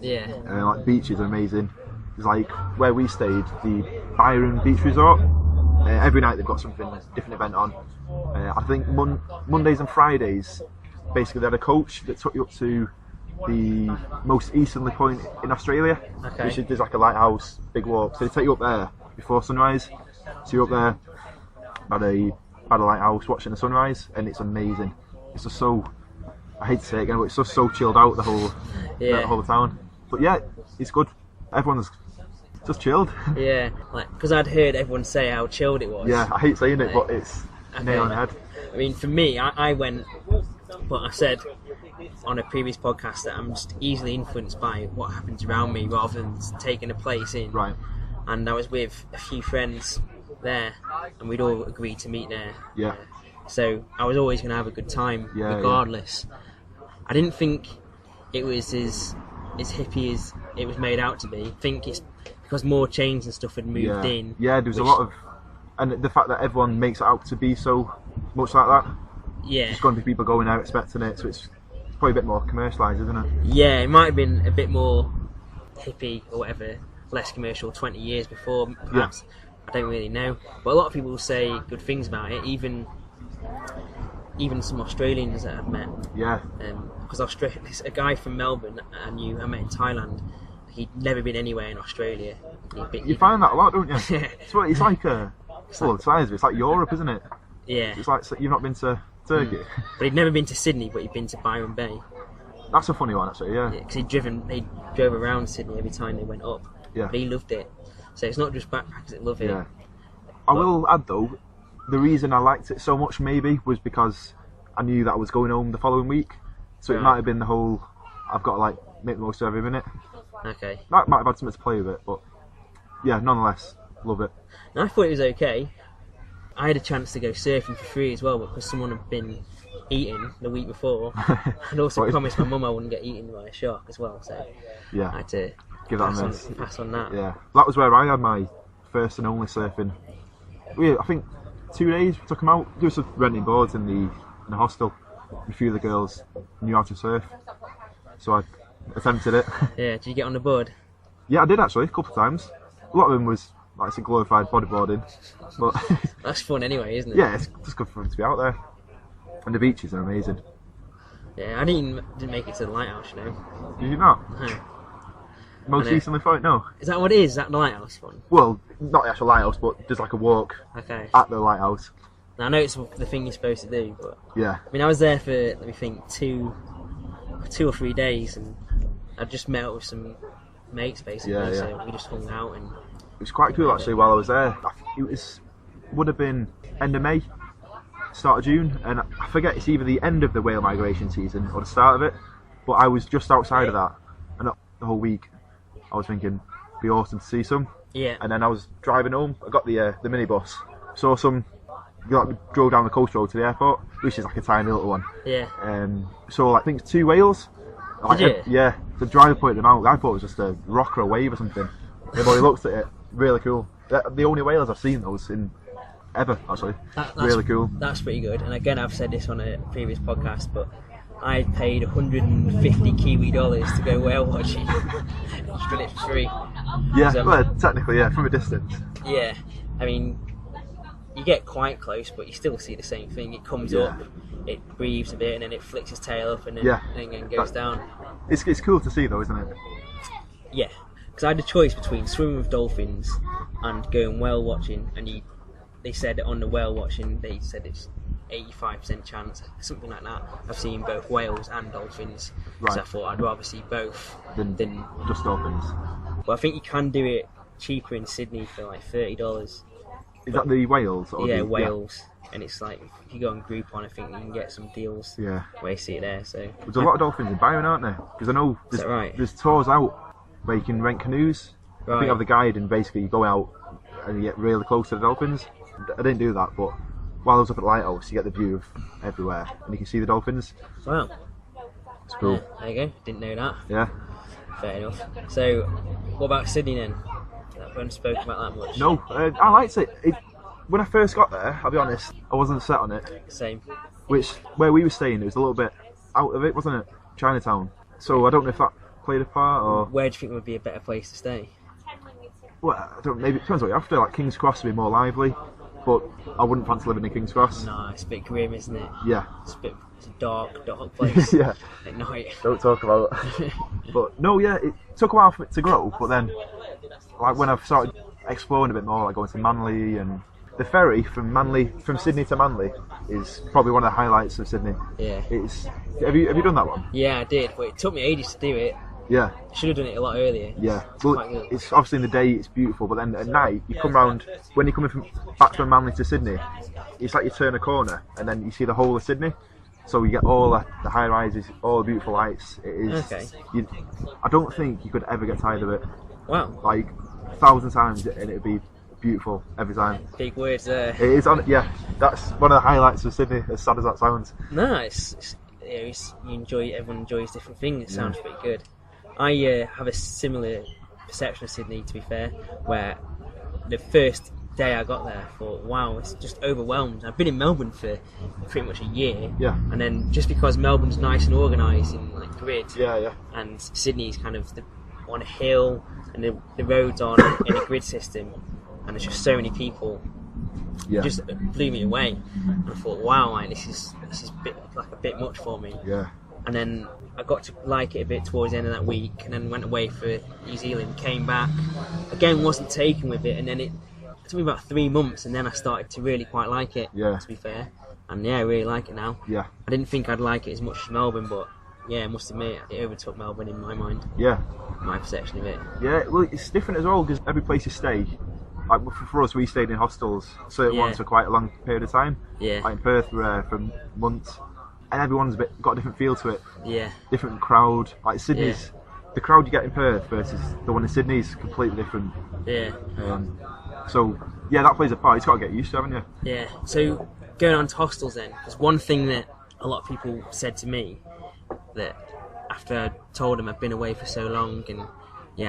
Yeah. Like beaches are amazing. It's like where we stayed, the Byron Beach Resort. Every night they've got something different event on. I think Mondays and Fridays, basically they had a coach that took you up to the most easterly point in Australia, which is there's like a lighthouse, big walk. So they take you up there before sunrise. So you're up there by the lighthouse watching the sunrise, and it's amazing. It's just so, I hate to say it again, but it's just so chilled out, the whole town. But yeah, it's good. Everyone's just chilled. Yeah, like because I'd heard everyone say how chilled it was. Yeah, I hate saying it, but it's nail on the head. I mean, for me, I went, but I said on a previous podcast that I'm just easily influenced by what happens around me rather than taking a place in. Right. And I was with a few friends there, and we'd all agreed to meet there. Yeah. So I was always going to have a good time, regardless. Yeah. I didn't think it was as hippie as it was made out to be. I think it's because more chains and stuff had moved in. Yeah, there's a lot of, and the fact that everyone makes it out to be so much like that. Yeah. There's going to be people going out expecting it, so it's probably a bit more commercialised, isn't it? Yeah, it might have been a bit more hippie or whatever, less commercial 20 years before, perhaps. Yeah. I don't really know. But a lot of people say good things about it, even some Australians that I've met. Yeah. Because a guy from Melbourne I met in Thailand, he'd never been anywhere in Australia. You find that a lot, don't you? It's like it's like Europe, isn't it? Yeah. It's like you've not been to Turkey. But he'd never been to Sydney, but he'd been to Byron Bay. That's a funny one, actually, yeah. Because they drove around Sydney every time they went up. Yeah. But he loved it. So it's not just backpackers that love it. Yeah. I will add, though, the reason I liked it so much, maybe, was because I knew that I was going home the following week. So it might have been the whole, I've got to, make the most of every minute. Okay. That might have had something to play with it, but yeah, nonetheless, love it. And I thought it was okay. I had a chance to go surfing for free as well, because someone had been eating the week before. I'd also promised my mum I wouldn't get eaten by a shark as well, so yeah. I had to give that a miss. Pass on that. Yeah, that was where I had my first and only surfing. I think 2 days we took them out, do some renting boards in the hostel. A few of the girls knew how to surf, so I attempted it. Yeah, did you get on the board? Yeah, I did actually, a couple of times. A lot of them was like some glorified bodyboarding, but that's fun anyway, isn't it? Yeah, it's just good fun to be out there, and the beaches are amazing. Yeah, I didn't make it to the lighthouse, you know. Did you not? No. Most recently for it, no. Is that what it is? Is that the lighthouse one? Well, not the actual lighthouse, but there's like a walk at the lighthouse. Now, I know it's the thing you're supposed to do, but yeah. I mean, I was there for, let me think, two or 3 days, and I just met up with some mates basically. Yeah, yeah. So we just hung out, and it was quite cool actually. While I was there, it would have been end of May, start of June, and I forget it's either the end of the whale migration season or the start of it. But I was just outside of that, and the whole week I was thinking, it'd be awesome to see some. Yeah. And then I was driving home. I got the minibus, saw some. Drove down the coast road to the airport, which is like a tiny little one. Yeah. So like, I think 2 whales. Like, Did you? Yeah. The driver pointed them out. I thought it was just a rock or a wave or something. Everybody looked at it. Really cool. They're the only whales I've seen those in ever. Actually, that's really cool. That's pretty good. And again, I've said this on a previous podcast, but I paid 150 Kiwi dollars to go whale watching. Just done it for free. Yeah. Well, technically, yeah, from a distance. Yeah. I mean, you get quite close, but you still see the same thing. It comes up, it breathes a bit, and then it flicks its tail up, and then goes down. It's cool to see, though, isn't it? Yeah, because I had a choice between swimming with dolphins and going whale watching, and they said on the whale watching, they said it's 85% chance, something like that, of seeing both whales and dolphins. Right. So I thought I'd rather see both than just dolphins. Well, I think you can do it cheaper in Sydney for like $30. Is that the whales? Or whales. Yeah. And it's like, if you go on Groupon, I think you can get some deals where you see it there. So there's a lot of dolphins in Byron, aren't there? Because I know there's tours out where you can rent canoes. Right. I think you have the guide, and basically you go out and you get really close to the dolphins. I didn't do that, but while I was up at the lighthouse, you get the view of everywhere, and you can see the dolphins. Wow. It's cool. There you go. Didn't know that. Yeah. Fair enough. So, what about Sydney then? I haven't spoken about that much. No, I liked it. When I first got there, I'll be honest, I wasn't set on it. Same. Where we were staying, it was a little bit out of it, wasn't it? Chinatown. So I don't know if that played a part, or... Where do you think would be a better place to stay? Well, I don't. Maybe it depends what you're after. Like King's Cross would be more lively, but I wouldn't fancy living in King's Cross. No, it's a bit grim, isn't it? Yeah. It's a dark place. Yeah. At night. Don't talk about it. But no, yeah, it took a while for it to grow, but then, like when I've started exploring a bit more, like going to Manly, and the ferry from Sydney to Manly is probably one of the highlights of Sydney. Yeah. Have you done that one? Yeah, I did, but it took me ages to do it. Yeah. Should have done it a lot earlier. Yeah. Well, it's obviously in the day it's beautiful, but then at night you come round, when you're coming back from Manly to Sydney, it's like you turn a corner and then you see the whole of Sydney. So you get all the high rises, all the beautiful lights. It is. Okay. I don't think you could ever get tired of it. Wow. Like 1,000 times, and it'd be beautiful every time. Big words there. It is on. Yeah, that's one of the highlights of Sydney. As sad as that sounds. No, everyone enjoys different things. It sounds pretty good. I have a similar perception of Sydney, to be fair, where the first day I got there, I thought, wow, it's just overwhelmed. I've been in Melbourne for pretty much a year, and then just because Melbourne's nice and organised in like grid, and Sydney's kind of on a hill, and the roads on in a grid system, and there's just so many people. It just blew me away. And I thought, wow, like, this is a bit much for me. Yeah. And then I got to like it a bit towards the end of that week, and then went away for New Zealand, came back, again wasn't taken with it, and then it took me about 3 months, and then I started to really quite like it, to be fair. And I really like it now. Yeah. I didn't think I'd like it as much as Melbourne, but I must admit, it overtook Melbourne in my mind. Yeah. My perception of it. Yeah, well, it's different as well, because every place you stay, like for us, we stayed in hostels, certain ones for quite a long period of time. Yeah. Like in Perth, we were for months. And everyone's got a different feel to it. Yeah. Different crowd. Like Sydney's, the crowd you get in Perth versus the one in Sydney is completely different. Yeah. So that plays a part. You've got to get used to, haven't you? Yeah. So going on to hostels then, there's one thing that a lot of people said to me that after I told them I'd been away for so long and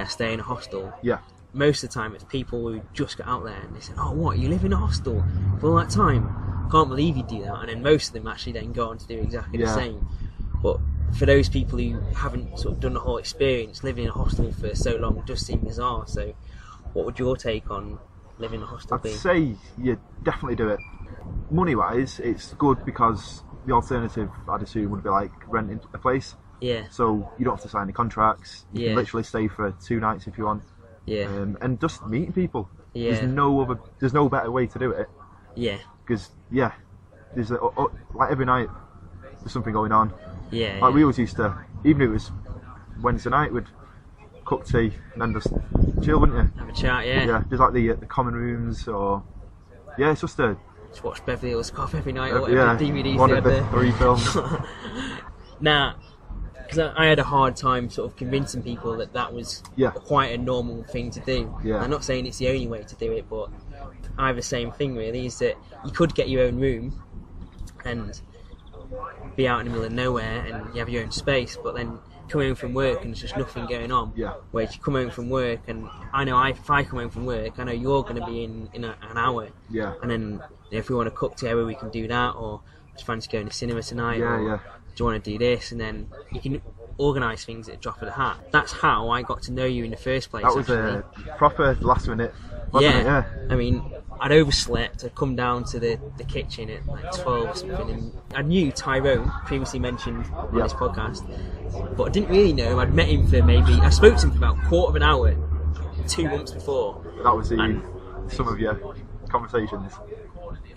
stay in a hostel. Yeah. Most of the time, it's people who just got out there and they said, "Oh, what? You live in a hostel for all that time? Can't believe you do that." And then most of them actually then go on to do exactly the same. But for those people who haven't sort of done the whole experience, living in a hostel for so long does seem bizarre. So, what would your take on living in a hostel be? I'd say you definitely do it. Money-wise, it's good because the alternative, I'd assume, would be like renting a place. Yeah. So you don't have to sign any contracts. You can literally stay for 2 nights if you want. Yeah. And just meeting people. Yeah. There's no better way to do it. Yeah. Because there's like every night there's something going on. Yeah. Like we always used to, even if it was Wednesday night, we'd cook tea and then just chill, wouldn't you? Have a chat, yeah. Yeah. There's like the common rooms, or it's just a. Just watch Beverly Hills Cop every night or whatever DVDs one they of had the there. 3 films. Now, because I had a hard time sort of convincing people that was quite a normal thing to do. Yeah. I'm not saying it's the only way to do it, but I have the same thing really, is that you could get your own room and be out in the middle of nowhere and you have your own space, but then come home from work and there's just nothing going on. Yeah. Whereas you come home from work and I know if I come home from work, I know you're going to be in an hour. Yeah. And then if we want to cook together, we can do that, or just fancy going to cinema tonight, Yeah. do you want to do this? And then you can organise things at a drop of the hat. That's how I got to know you in the first place. That was a proper last minute, wasn't it? Yeah. I mean, I'd overslept. I'd come down to the kitchen at like 12 or something, and I knew Tyrone, previously mentioned on this podcast, but I didn't really know him. I'd met him for I spoke to him for about a quarter of an hour 2 months before. That was some of your conversations.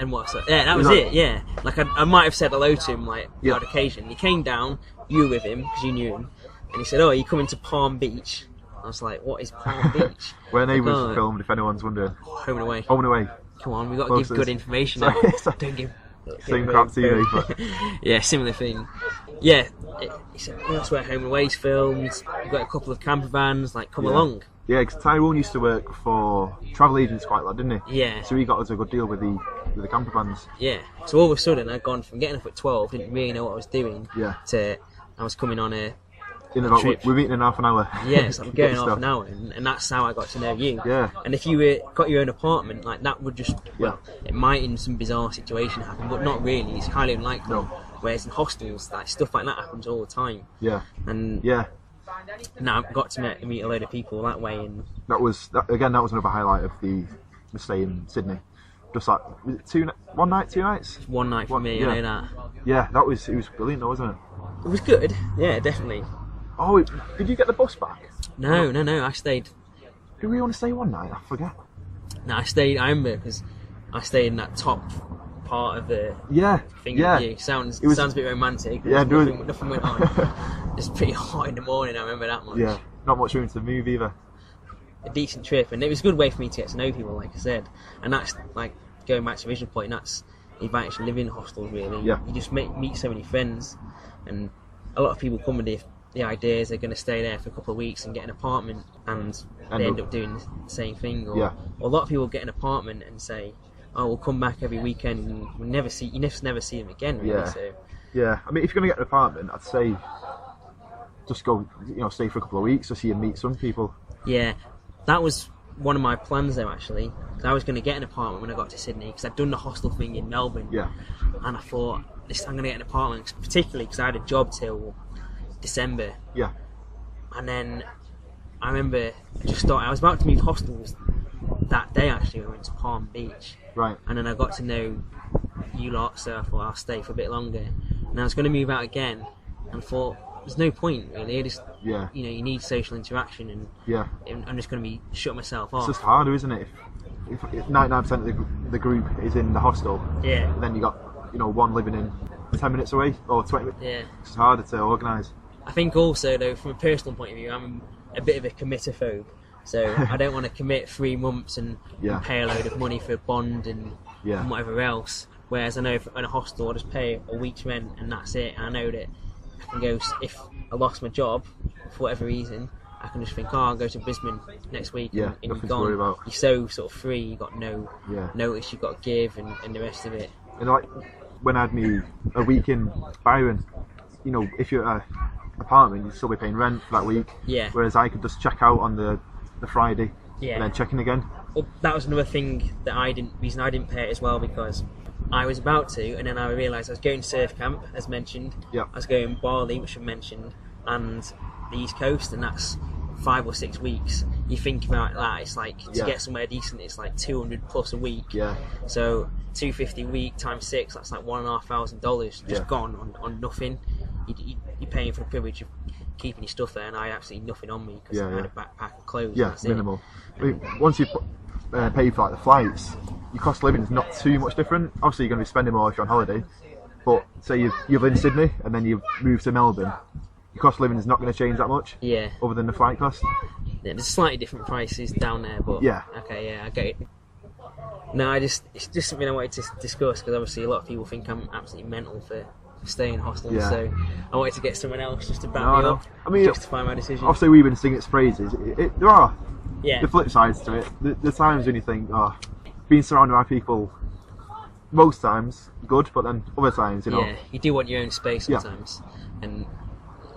And what's that? Yeah, that was it. Yeah, like I might have said hello to him like on occasion. He came down, you were with him because you knew him, and he said, "Oh, are you coming to Palm Beach?" I was like, "What is Palm Beach?" Where Neighbours filmed, if anyone's wondering. Home and Away. Home and Away. Come on, we've got to give good information now. Don't give. Same crap TV, but yeah, similar thing. Yeah, he said, well, that's where Home and Away's filmed. We've got a couple of camper vans. Like, come along. Yeah, because Tyrone used to work for travel agents quite a lot, didn't he? Yeah. So he got us a good deal with the camper vans. Yeah. So all of a sudden, I'd gone from getting up at 12, didn't really know what I was doing, to I was coming on a trip. We're meeting in half an hour. Yeah, so I'm going half an hour, and that's how I got to know you. Yeah. And if you got your own apartment, like that would just it might in some bizarre situation happen, but not really. It's highly unlikely. No. Whereas in hostels, like stuff like that happens all the time. Yeah. And now I've got to meet a load of people that way, and that was another highlight of the stay in Sydney. Just like 1 night, 2 nights. One night for me, I know that. Yeah, it was brilliant, though, wasn't it? It was good. Yeah, definitely. Oh, did you get the bus back? No. I stayed. Did we only stay 1 night? I forget. No, I remember because I stayed in that top part of the thing with you. Sounds a bit romantic. Yeah, nothing went on. It's pretty hot in the morning. I remember that much. Yeah, not much room to move either. A decent trip, and it was a good way for me to get to know people, like I said. And that's like going back to the original point. That's if I actually live in hostels, really. Yeah. You just meet so many friends, and a lot of people come with the ideas they're going to stay there for a couple of weeks and get an apartment, and they end up doing the same thing. Or a lot of people get an apartment and say, "Oh, we'll come back every weekend," and you never see them again. Really. So. Yeah. I mean, if you're going to get an apartment, I'd say just go, stay for a couple of weeks, so you meet some people. Yeah, that was one of my plans though. Actually, I was going to get an apartment when I got to Sydney because I'd done the hostel thing in Melbourne. Yeah. And I thought, I'm going to get an apartment, particularly because I had a job till December. Yeah. And then I remember I was about to move hostels that day actually. We went to Palm Beach. Right. And then I got to know you lot, so I thought I'll stay for a bit longer. And I was going to move out again and thought there's no point really. You need social interaction, and I'm just going to be shutting myself off. It's just harder, isn't it? If 99% of the group is in the hostel, and then you got one living in 10 minutes away or 20 minutes. Yeah. It's harder to organise. I think also though, from a personal point of view, I'm a bit of a committophobe. So I don't want to commit 3 months and pay a load of money for a bond and whatever else. Whereas I know in a hostel, I'll just pay a week's rent and that's it. And I know that I can go, if I lost my job for whatever reason, I can just think, I'll go to Brisbane next week and you're gone. You're so sort of free, you've got no notice you've got to give and the rest of it. And like when I had a week in Byron, if you're at apartment, you'd still be paying rent for that week. Yeah. Whereas I could just check out on the Friday and then check in again. Well, that was another thing that reason I didn't pay it as well, because I was about to, and then I realised I was going surf camp, as mentioned. Yeah. I was going Bali, which I mentioned, and the East Coast, and that's 5 or 6 weeks. You think about that, it's like to get somewhere decent, it's like 200 plus a week. Yeah. So 250 a week times 6, that's like $1,500 just gone on nothing. You're paying for the privilege of keeping your stuff there, and I had absolutely nothing on me because I had a backpack of clothes. Yeah, minimal. I mean, once you pay for like the flights, your cost of living is not too much different. Obviously, you're going to be spending more if you're on holiday. But say you live in Sydney and then you move to Melbourne, your cost of living is not going to change that much. Yeah. Other than the flight cost. Yeah, there's slightly different prices down there, but okay, yeah, I get it. No, it's just something I wanted to discuss, because obviously a lot of people think I'm absolutely mental for staying in hostels, so I wanted to get someone else just to back me up, I mean, justify my decision. Obviously, we've been singing its praises. There are the flip sides to it. The times when you think, being surrounded by people, most times good, but then other times, you do want your own space sometimes, and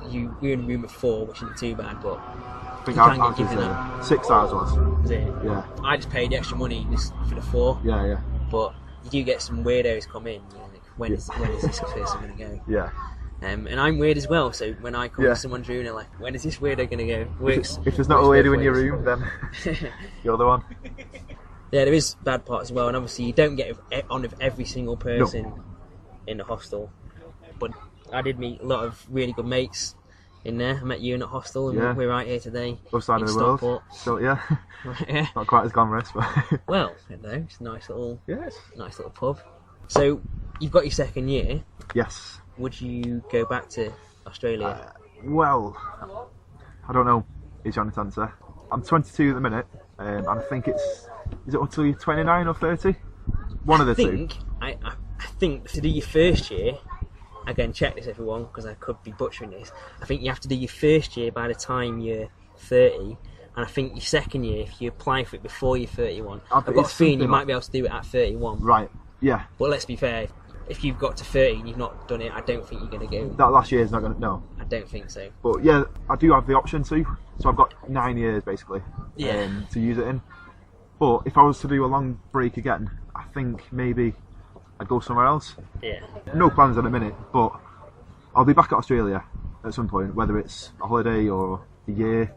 you're in a room of 4, which isn't too bad, but I think you can't get given that. 6 hours was. Is it? Yeah. I just paid the extra money just for the 4. Yeah. But you do get some weirdos come in. Like, when is this person going to go? Yeah. And I'm weird as well, so when I come to someone's room, they're like, when is this weirdo going to go? If there's not a weirdo in your room, then you're the one. Yeah, there is bad parts as well, and obviously you don't get on with every single person in the hostel. But I did meet a lot of really good mates in there. I met you in a hostel, and we're right here today. Other side of the Stockport. world. So not quite as glamorous, but well, I don't know, it's a nice little pub. So you've got your second year. Yes. Would you go back to Australia? Well, I don't know. Is your honest answer? I'm 22 at the minute, and I think is it until you're 29 or 30? One of the two. I think to do your first year. Again, check this everyone, because I could be butchering this. I think you have to do your first year by the time you're 30, and I think your second year, if you apply for it before you're 31, I've got a feeling you might be able to do it at 31. Right, yeah. But let's be fair, if you've got to 30 and you've not done it, I don't think you're going to go. That last year is not going to, no. I don't think so. But yeah, I do have the option to, so I've got 9 years basically to use it in. But if I was to do a long break again, I think maybe I'd go somewhere else. Yeah. No plans at the minute, but I'll be back at Australia at some point, whether it's a holiday or a year,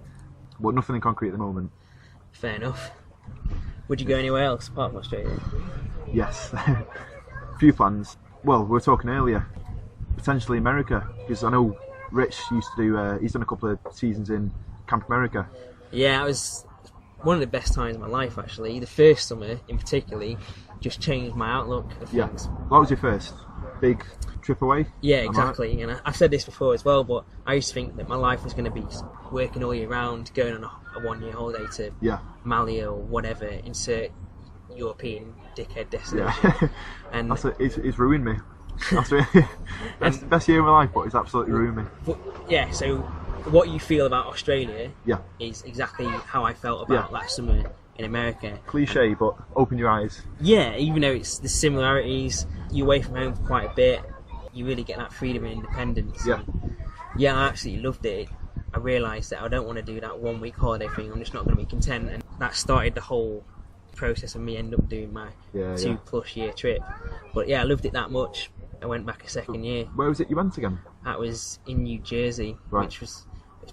but nothing in concrete at the moment. Fair enough. Would you go anywhere else apart from Australia? Yes. A few plans. Well, we were talking earlier, potentially America, because I know Rich used to do, he's done a couple of seasons in Camp America. Yeah, it was one of the best times of my life, actually. The first summer, in particular, just changed my outlook of things. What was your first big trip away? Yeah, exactly. And I've said this before as well, but I used to think that my life was going to be working all year round, going on a 1-year holiday to Mali or whatever, insert European dickhead destination. Yeah. And it's ruined me. That's really, best year of my life, but it's absolutely ruined me. But, yeah, so what you feel about Australia is exactly how I felt about that summer in America. Cliche, but open your eyes. Yeah, even though it's the similarities, you're away from home for quite a bit, you really get that freedom and independence. Yeah, I absolutely loved it. I realised that I don't want to do that 1 week holiday thing, I'm just not going to be content, and that started the whole process of me ending up doing my 2+ year trip. But yeah, I loved it that much, I went back a second year. Where was it you went again? That was in New Jersey, which was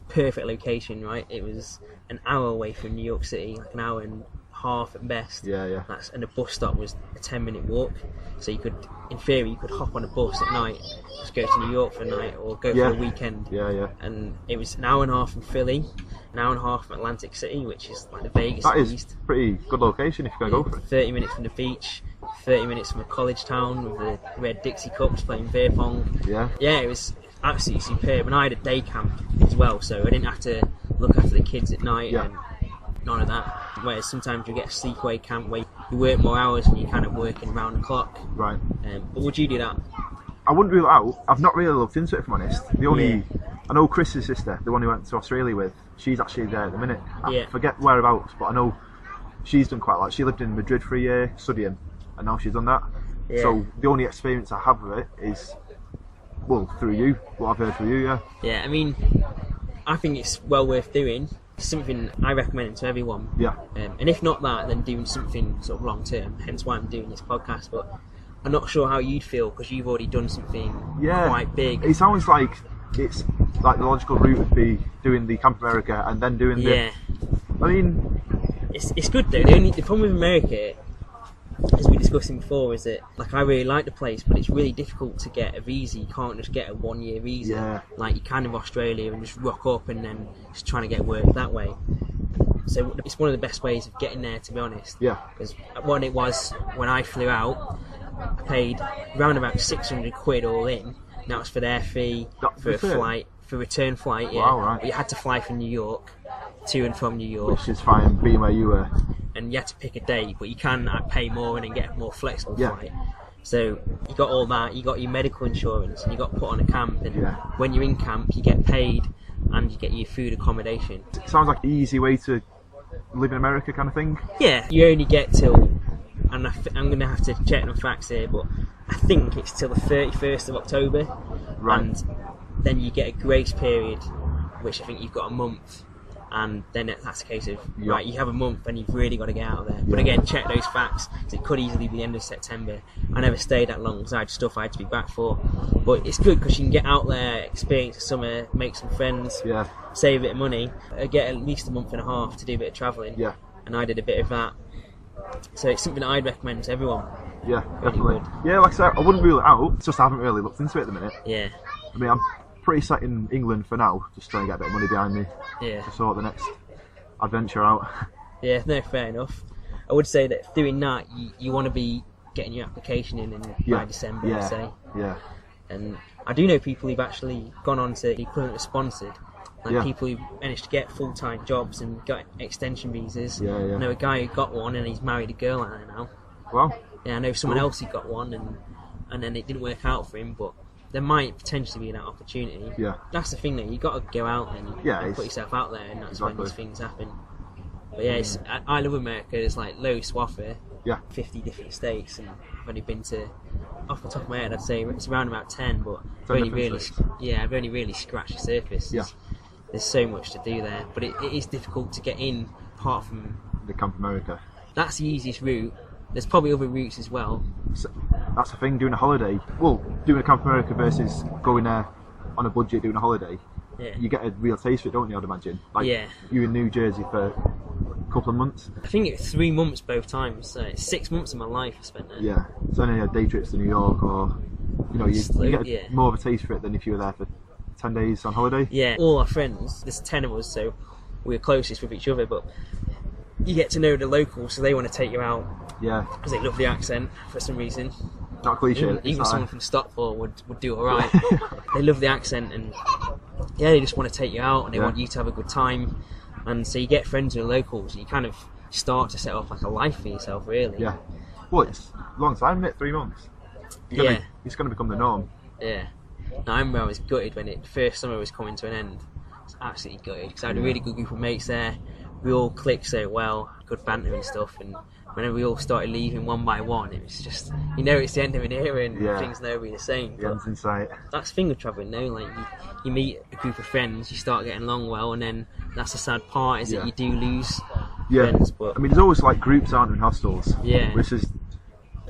perfect location, right? It was an hour away from New York City, like an hour and a half at best. And the bus stop was a 10-minute walk, so you could, in theory, you could hop on a bus at night, just go to New York for a night or go for a weekend. And it was an hour and a half from Philly, an hour and a half from Atlantic City, which is like the Vegas that is East. Pretty good location if you're going to go for it. 30 minutes from the beach, 30 minutes from a college town with the red Dixie cups playing beer pong. It was absolutely superb, and I had a day camp as well, so I didn't have to look after the kids at night and none of that. Whereas sometimes you get a sleepaway camp where you work more hours and you're kind of working round the clock. Right. But would you do that? I wouldn't rule it out. I've not really looked into it, if I'm honest. The only I know Chris's sister, the one who went to Australia with, she's actually there at the minute. I forget whereabouts, but I know she's done quite a lot. She lived in Madrid for a year studying, and now she's done that. So the only experience I have with it is Well, through you, what I've heard through you, yeah. Yeah, I mean, I think it's well worth doing. It's something I recommend to everyone. Yeah. And if not that, then doing something sort of long term. Hence why I'm doing this podcast. But I'm not sure how you'd feel because you've already done something quite big. It sounds like it's like the logical route would be doing the Camp America and then doing the. I mean, it's good though. The problem with America, as we discussed before, is that like I really like the place, but it's really difficult to get a visa. You can't just get a 1 year visa like you can in Australia and just rock up and then just trying to get work that way. So it's one of the best ways of getting there, to be honest. Yeah. Because what it was when I flew out, I paid around about 600 quid all in. And that was for their fee, for a flight, for return flight. Yeah. Wow, right. But you had to fly from New York to and from New York. Which is fine, being where you were. And you had to pick a day, but you can pay more and then get a more flexible flight. So you got all that, you got your medical insurance, and you got put on a camp, and when you're in camp you get paid and you get your food accommodation. It sounds like an easy way to live in America kind of thing. Yeah, you only get till, and I'm going to have to check the facts here, but I think it's till the 31st of October. Right. And then you get a grace period, which I think you've got a month. And then that's a case of, right, you have a month and you've really got to get out of there. But again, check those facts, because it could easily be the end of September. I never stayed that long because I had stuff I had to be back for. But it's good because you can get out there, experience the summer, make some friends, save a bit of money, get at least a month and a half to do a bit of travelling. Yeah. And I did a bit of that. So it's something that I'd recommend to everyone. Yeah, definitely. Yeah, like I said, I wouldn't rule it out, it's just I haven't really looked into it at the minute. Yeah. I mean, I'm pretty set in England for now, just trying to get a bit of money behind me to sort the next adventure out. Yeah, no, fair enough. I would say that doing that, you want to be getting your application in by December, I'd say. Yeah. And I do know people who've actually gone on to the equivalent of sponsored, like people who managed to get full-time jobs and got extension visas. Yeah. I know a guy who got one and he's married a girl out there now. Well. Yeah, I know someone else who got one and then it didn't work out for him, but there might potentially be that opportunity. Yeah. That's the thing though, you got to go out and put yourself out there, and that's when these things happen. But yeah, I love America. There's like loads to offer. Yeah. 50 different states, and I've only been to, off the top of my head, I'd say it's around about 10, but I've only really scratched the surface. Yeah. There's so much to do there, but it is difficult to get in apart from the Camp America. That's the easiest route. There's probably other routes as well. So that's the thing, doing a holiday. Well, doing a Camp America versus going there on a budget doing a holiday. Yeah. You get a real taste for it, don't you, I'd imagine? Like, you in New Jersey for a couple of months. I think it's 3 months both times, so it's 6 months of my life I spent there. Yeah, so only day trips to New York, or, you know, you get more of a taste for it than if you were there for 10 days on holiday. Yeah, all our friends, there's 10 of us, so we're closest with each other, but you get to know the locals, so they want to take you out. Yeah. Because they love the accent for some reason. Not cliche. Even someone from Stockport would do alright. They love the accent, and they just want to take you out and they want you to have a good time. And so you get friends with the locals, and you kind of start to set up like a life for yourself, really. Yeah. Well, it's a long time, isn't it? 3 months. It's going to become the norm. Yeah. Now, I remember I was gutted when the first summer was coming to an end. I was absolutely gutted because I had a really good group of mates there. We all clicked so well, good banter and stuff, and whenever we all started leaving one by one, it was just, it's the end of an era and things never be the same. The end's in sight. That's the thing with travelling though, like you meet a group of friends, you start getting along well, and then that's the sad part, is that you do lose friends. But I mean, there's always like groups, aren't there, in hostels? Yeah. Which is,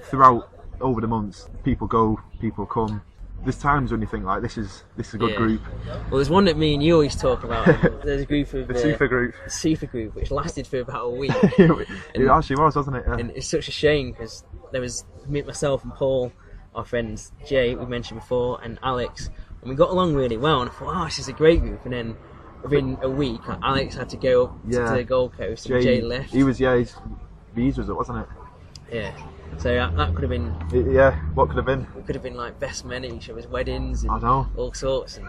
throughout, over the months, people go, people come. There's times when you think like this is a good group. Well, there's one that me and you always talk about. There's a group of the super group. The super group, which lasted for about a week. It actually was, wasn't it? Yeah. And it's such a shame because there was me, myself, and Paul, our friends Jay, we mentioned before, and Alex, and we got along really well. And I thought, this is a great group. And then within a week, Alex had to go up to the Gold Coast, and Jay left. He was his visa was it, wasn't it? Yeah. So that could have been... Yeah, what could have been? We could have been like best men at each other's weddings and all sorts, and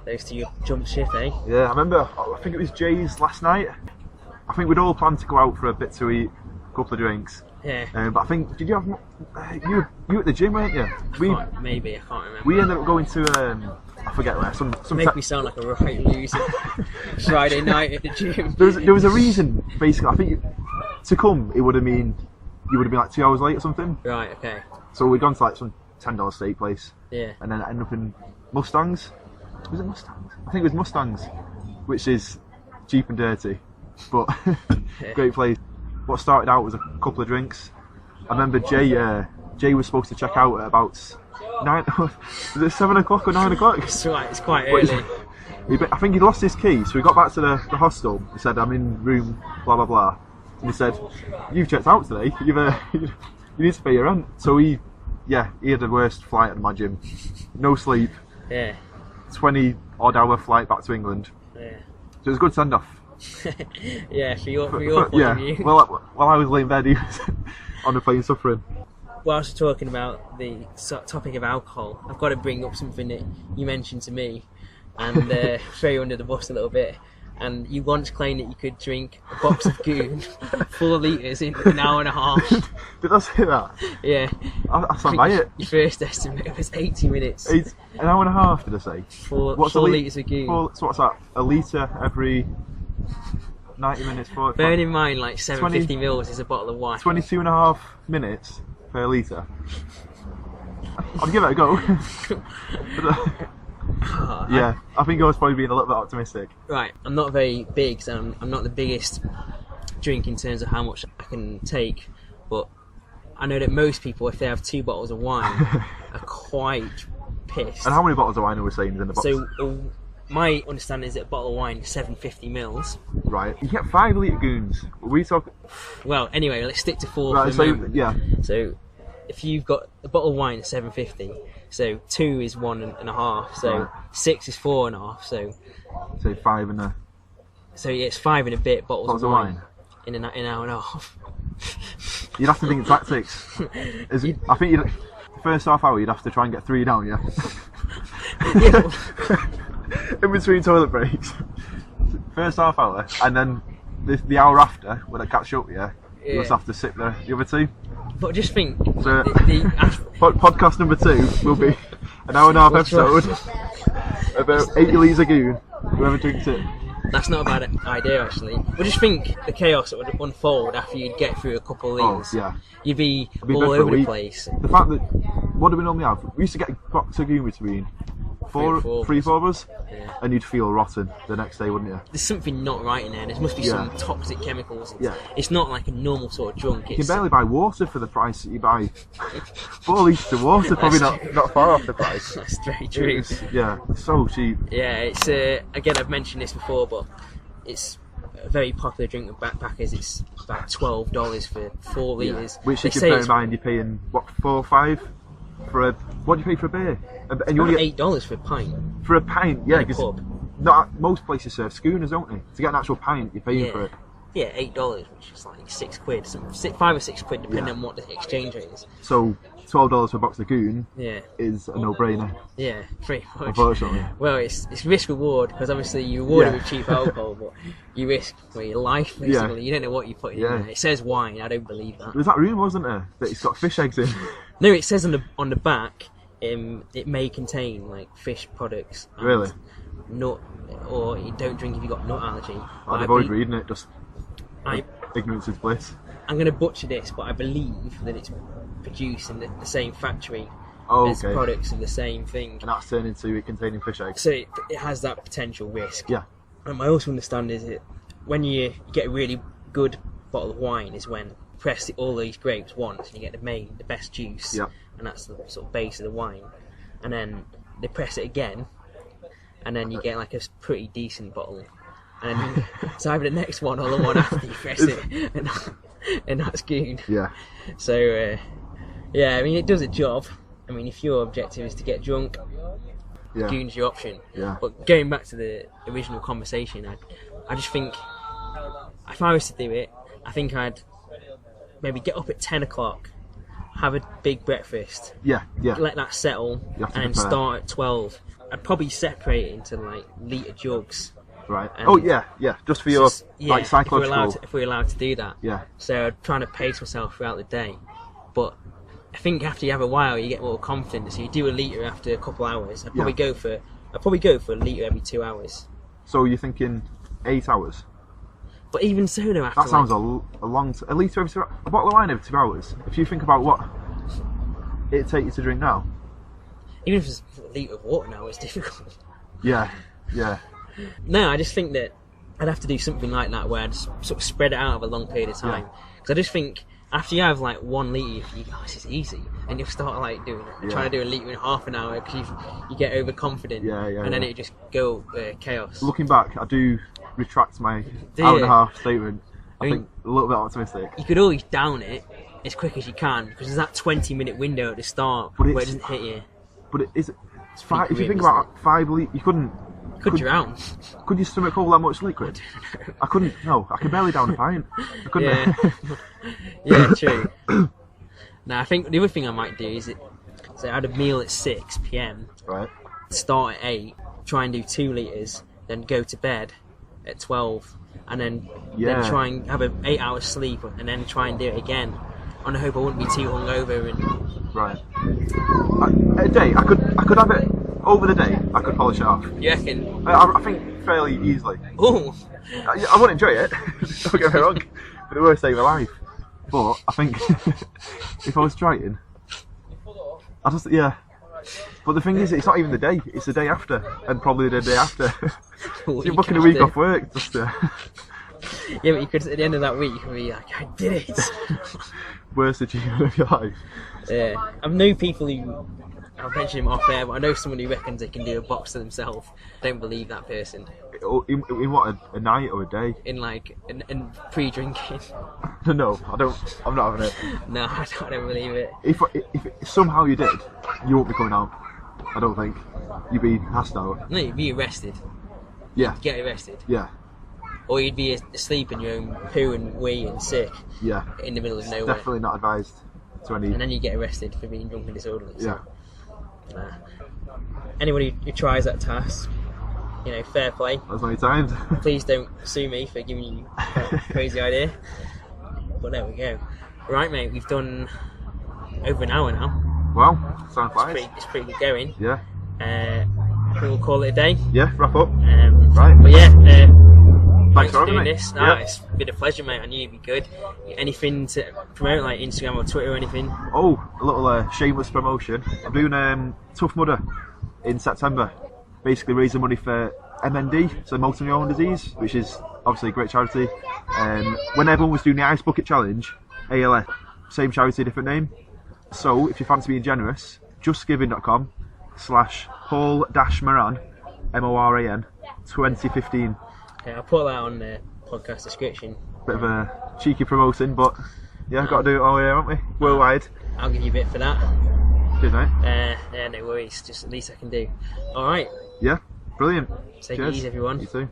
those two jumped ship, eh? Yeah, I remember, I think it was Jay's last night. I think we'd all planned to go out for a bit to eat, a couple of drinks. Yeah. But I think, did you have... You were at the gym, weren't you? Maybe, I can't remember. We ended up going to... I forget where. Some make me sound like a right loser. Friday night at the gym. There was a reason, basically. I think to come, it would have been... You would have been like 2 hours late or something. Right, okay. So we'd gone to like some $10 steak place. Yeah. And then ended up in Mustangs. Was it Mustangs? I think it was Mustangs, which is cheap and dirty, but great place. What started out was a couple of drinks. I remember Jay was supposed to check out at about 9. Was it 7 o'clock or 9 o'clock? It's right. It's quite early. I think he'd lost his key, so we got back to the hostel. He said, "I'm in room blah blah blah," and he said, "You've checked out today. You need to pay your rent." So he had the worst flight, I'd imagine. No sleep. Yeah. 20-odd hour flight back to England. Yeah. So it was a good send off. Yeah, for your point of view. Well, while I was laying in bed, he was on the plane suffering. Whilst we're talking about the topic of alcohol, I've got to bring up something that you mentioned to me and throw you under the bus a little bit. And you once claimed that you could drink a box of goon 4 litres in an hour and a half. Did I say that? Yeah. I stand by it. Your first estimate was 80 minutes. An hour and a half, did I say? 4 litres of goon. So what's that? A litre every 90 minutes. Bearing in mind, like 750 mils is a bottle of wine. 22.5 minutes per litre. I'd give it a go. Yeah, I think I was probably being a little bit optimistic. Right, I'm not very big, so I'm not the biggest drink in terms of how much I can take, but I know that most people, if they have 2 bottles of wine, are quite pissed. And how many bottles of wine are we saying is in the box? So, my understanding is that a bottle of wine is 750 mils. Right, you get 5 litre goons. We talk. Well, anyway, let's stick to 4 right, for the moment. Yeah. So, if you've got a bottle of wine, 750. So 2 is 1.5. So right. 6 is 4.5. So 5 and a. So yeah, it's 5 and a bit bottles of wine in an hour and a half. You'd have to think of tactics. I think the first half hour you'd have to try and get 3 down, yeah. Yeah. In between toilet breaks. First half hour, and then the hour after when I catch up, you just have to sip the other 2. But just think, so, podcast number 2 will be an hour and a half episode about 80 litres of goon. Whoever drinks it. That's not a bad idea, actually. But just think the chaos that would unfold after you'd get through a couple of litres. Oh, yeah. You'd be all over the place. The fact that, what do we normally have? We used to get a box of goon between 3 4 of us, and you'd feel rotten the next day, wouldn't you? There's something not right in there. There must be some toxic chemicals. It's not like a normal sort of drunk. You can barely buy water for the price that you buy. 4 litres of water, probably not far off the price. That's very true. It's so cheap. Yeah, it's again, I've mentioned this before, but it's a very popular drink with backpackers. It's about $12 for 4 litres. Which you can bear in mind, you're paying what, 4 or 5 for a. What do you pay for a beer? And you only get $8 for a pint. For a pint, yeah, because most places serve schooners, don't they? To get an actual pint, you're paying for it. Yeah, $8, which is like £6, 5 or 6 quid, depending on what the exchange rate is. So $12 for a box of goon is a no-brainer. Yeah, pretty much. Unfortunately. Well, it's risk reward, because obviously you reward it with cheap alcohol, but you risk your life basically. You don't know what you're putting in there. It says wine, I don't believe that. There was that rumour, wasn't there, that it's got fish eggs in? No, it says on the back. It may contain like fish products. And really? Nut, or you don't drink if you've got nut allergy. I'd avoid reading it. Just ignorance is bliss. I'm going to butcher this, but I believe that it's produced in the same factory as products of the same thing. And that's turned into it containing fish eggs. So it has that potential risk. Yeah. And I also understand is that when you get a really good bottle of wine is when you press all these grapes once and you get the best juice. Yeah. And that's the sort of base of the wine, and then they press it again, and then you get like a pretty decent bottle, and then it's either the next one or the one after you press it, and that's goon. Yeah. So I mean it does a job. I mean if your objective is to get drunk, goon's your option. Yeah. But going back to the original conversation, I just think if I was to do it, I think I'd maybe get up at 10 o'clock. Have a big breakfast. Yeah. Let that settle, and then start at 12. I'd probably separate it into like litre jugs. Right. Just for your like psychological. If we're allowed to do that. Yeah. So I'm trying to pace myself throughout the day, but I think after you have a while, you get more confident. So you do a litre after a couple hours. I'd probably go for a litre every 2 hours. So you're thinking 8 hours? But even so, though, after that sounds a long. A litre every 2 hours. A bottle of wine every 2 hours. If you think about what it'd take you to drink now? Even if it's a litre of water now, it's difficult. Yeah, yeah. No, I just think that I'd have to do something like that where I'd sort of spread it out over a long period of time. Because I just think after you have like 1 litre, you think, oh, this is easy. And you'll start like trying to do a litre in half an hour because you get overconfident. And then it just go chaos. Looking back, I do retract my hour and a half statement. I think a little bit optimistic. You could always down it as quick as you can because there's that 20-minute window at the start where it doesn't hit you. But it's five, if you think about 5 litres, you couldn't... Could drown. Could your stomach hold that much liquid? I couldn't. No, I could barely down a pint. I couldn't. Yeah, true. Now, I think the other thing I might do is so I had a meal at 6 p.m. Right. Start at 8, try and do 2 litres, then go to bed at 12, and then try and have an 8-hour sleep, and then try and do it again. And I hope I wouldn't be too hungover. Right. A day, I could have it. Over the day, I could polish it off. You reckon? I think fairly easily. Oh, I wouldn't enjoy it. Don't get me wrong. For the worst day of my life. But I think if I was trying, I just But the thing is, it's not even the day. It's the day after, and probably the day after. So you're booking a week off work just to... Yeah, but you could at the end of that week you could be like, I did it. Worst achievement of your life. Yeah, I've known people who. I'll mention him off air, but I know someone who reckons they can do a box to themselves. I don't believe that person. In what, a night or a day? In pre-drinking. No, I don't. I'm not having it. No, I don't believe it. If somehow you did, you won't be coming out. I don't think. You'd be passed out. No, you'd be arrested. Yeah. You'd get arrested. Yeah. Or you'd be asleep in your own poo and wee and sick. Yeah. In the middle of nowhere. Definitely not advised to any. And then you get arrested for being drunk and disorderly. So. Yeah. Anybody who tries that task, fair play. That's many times. Please don't sue me for giving you a crazy idea. But there we go. Right, mate, we've done over an hour now. Well, sounds fine. It's pretty good going. Yeah. I think we'll call it a day. Yeah, wrap up. Right. But yeah, thanks for doing this. Yeah. It's been a pleasure, mate. I knew you'd be good. Anything to promote, like Instagram or Twitter or anything? Oh, a little shameless promotion. I'm doing Tough Mudder in September. Basically raising money for MND, so motor neuron disease, which is obviously a great charity. When everyone was doing the Ice Bucket Challenge, ALS, same charity, different name. So if you fancy being generous, justgiving.com/Paul-Moran, MORAN, 2015. Okay, I'll put that on the podcast description. Bit of a cheeky promoting, but yeah, got to do it all year, haven't we? Worldwide. I'll give you a bit for that. Cheers, mate. Yeah, no worries. Just the least I can do. All right. Yeah, brilliant. Take it easy, everyone. You too.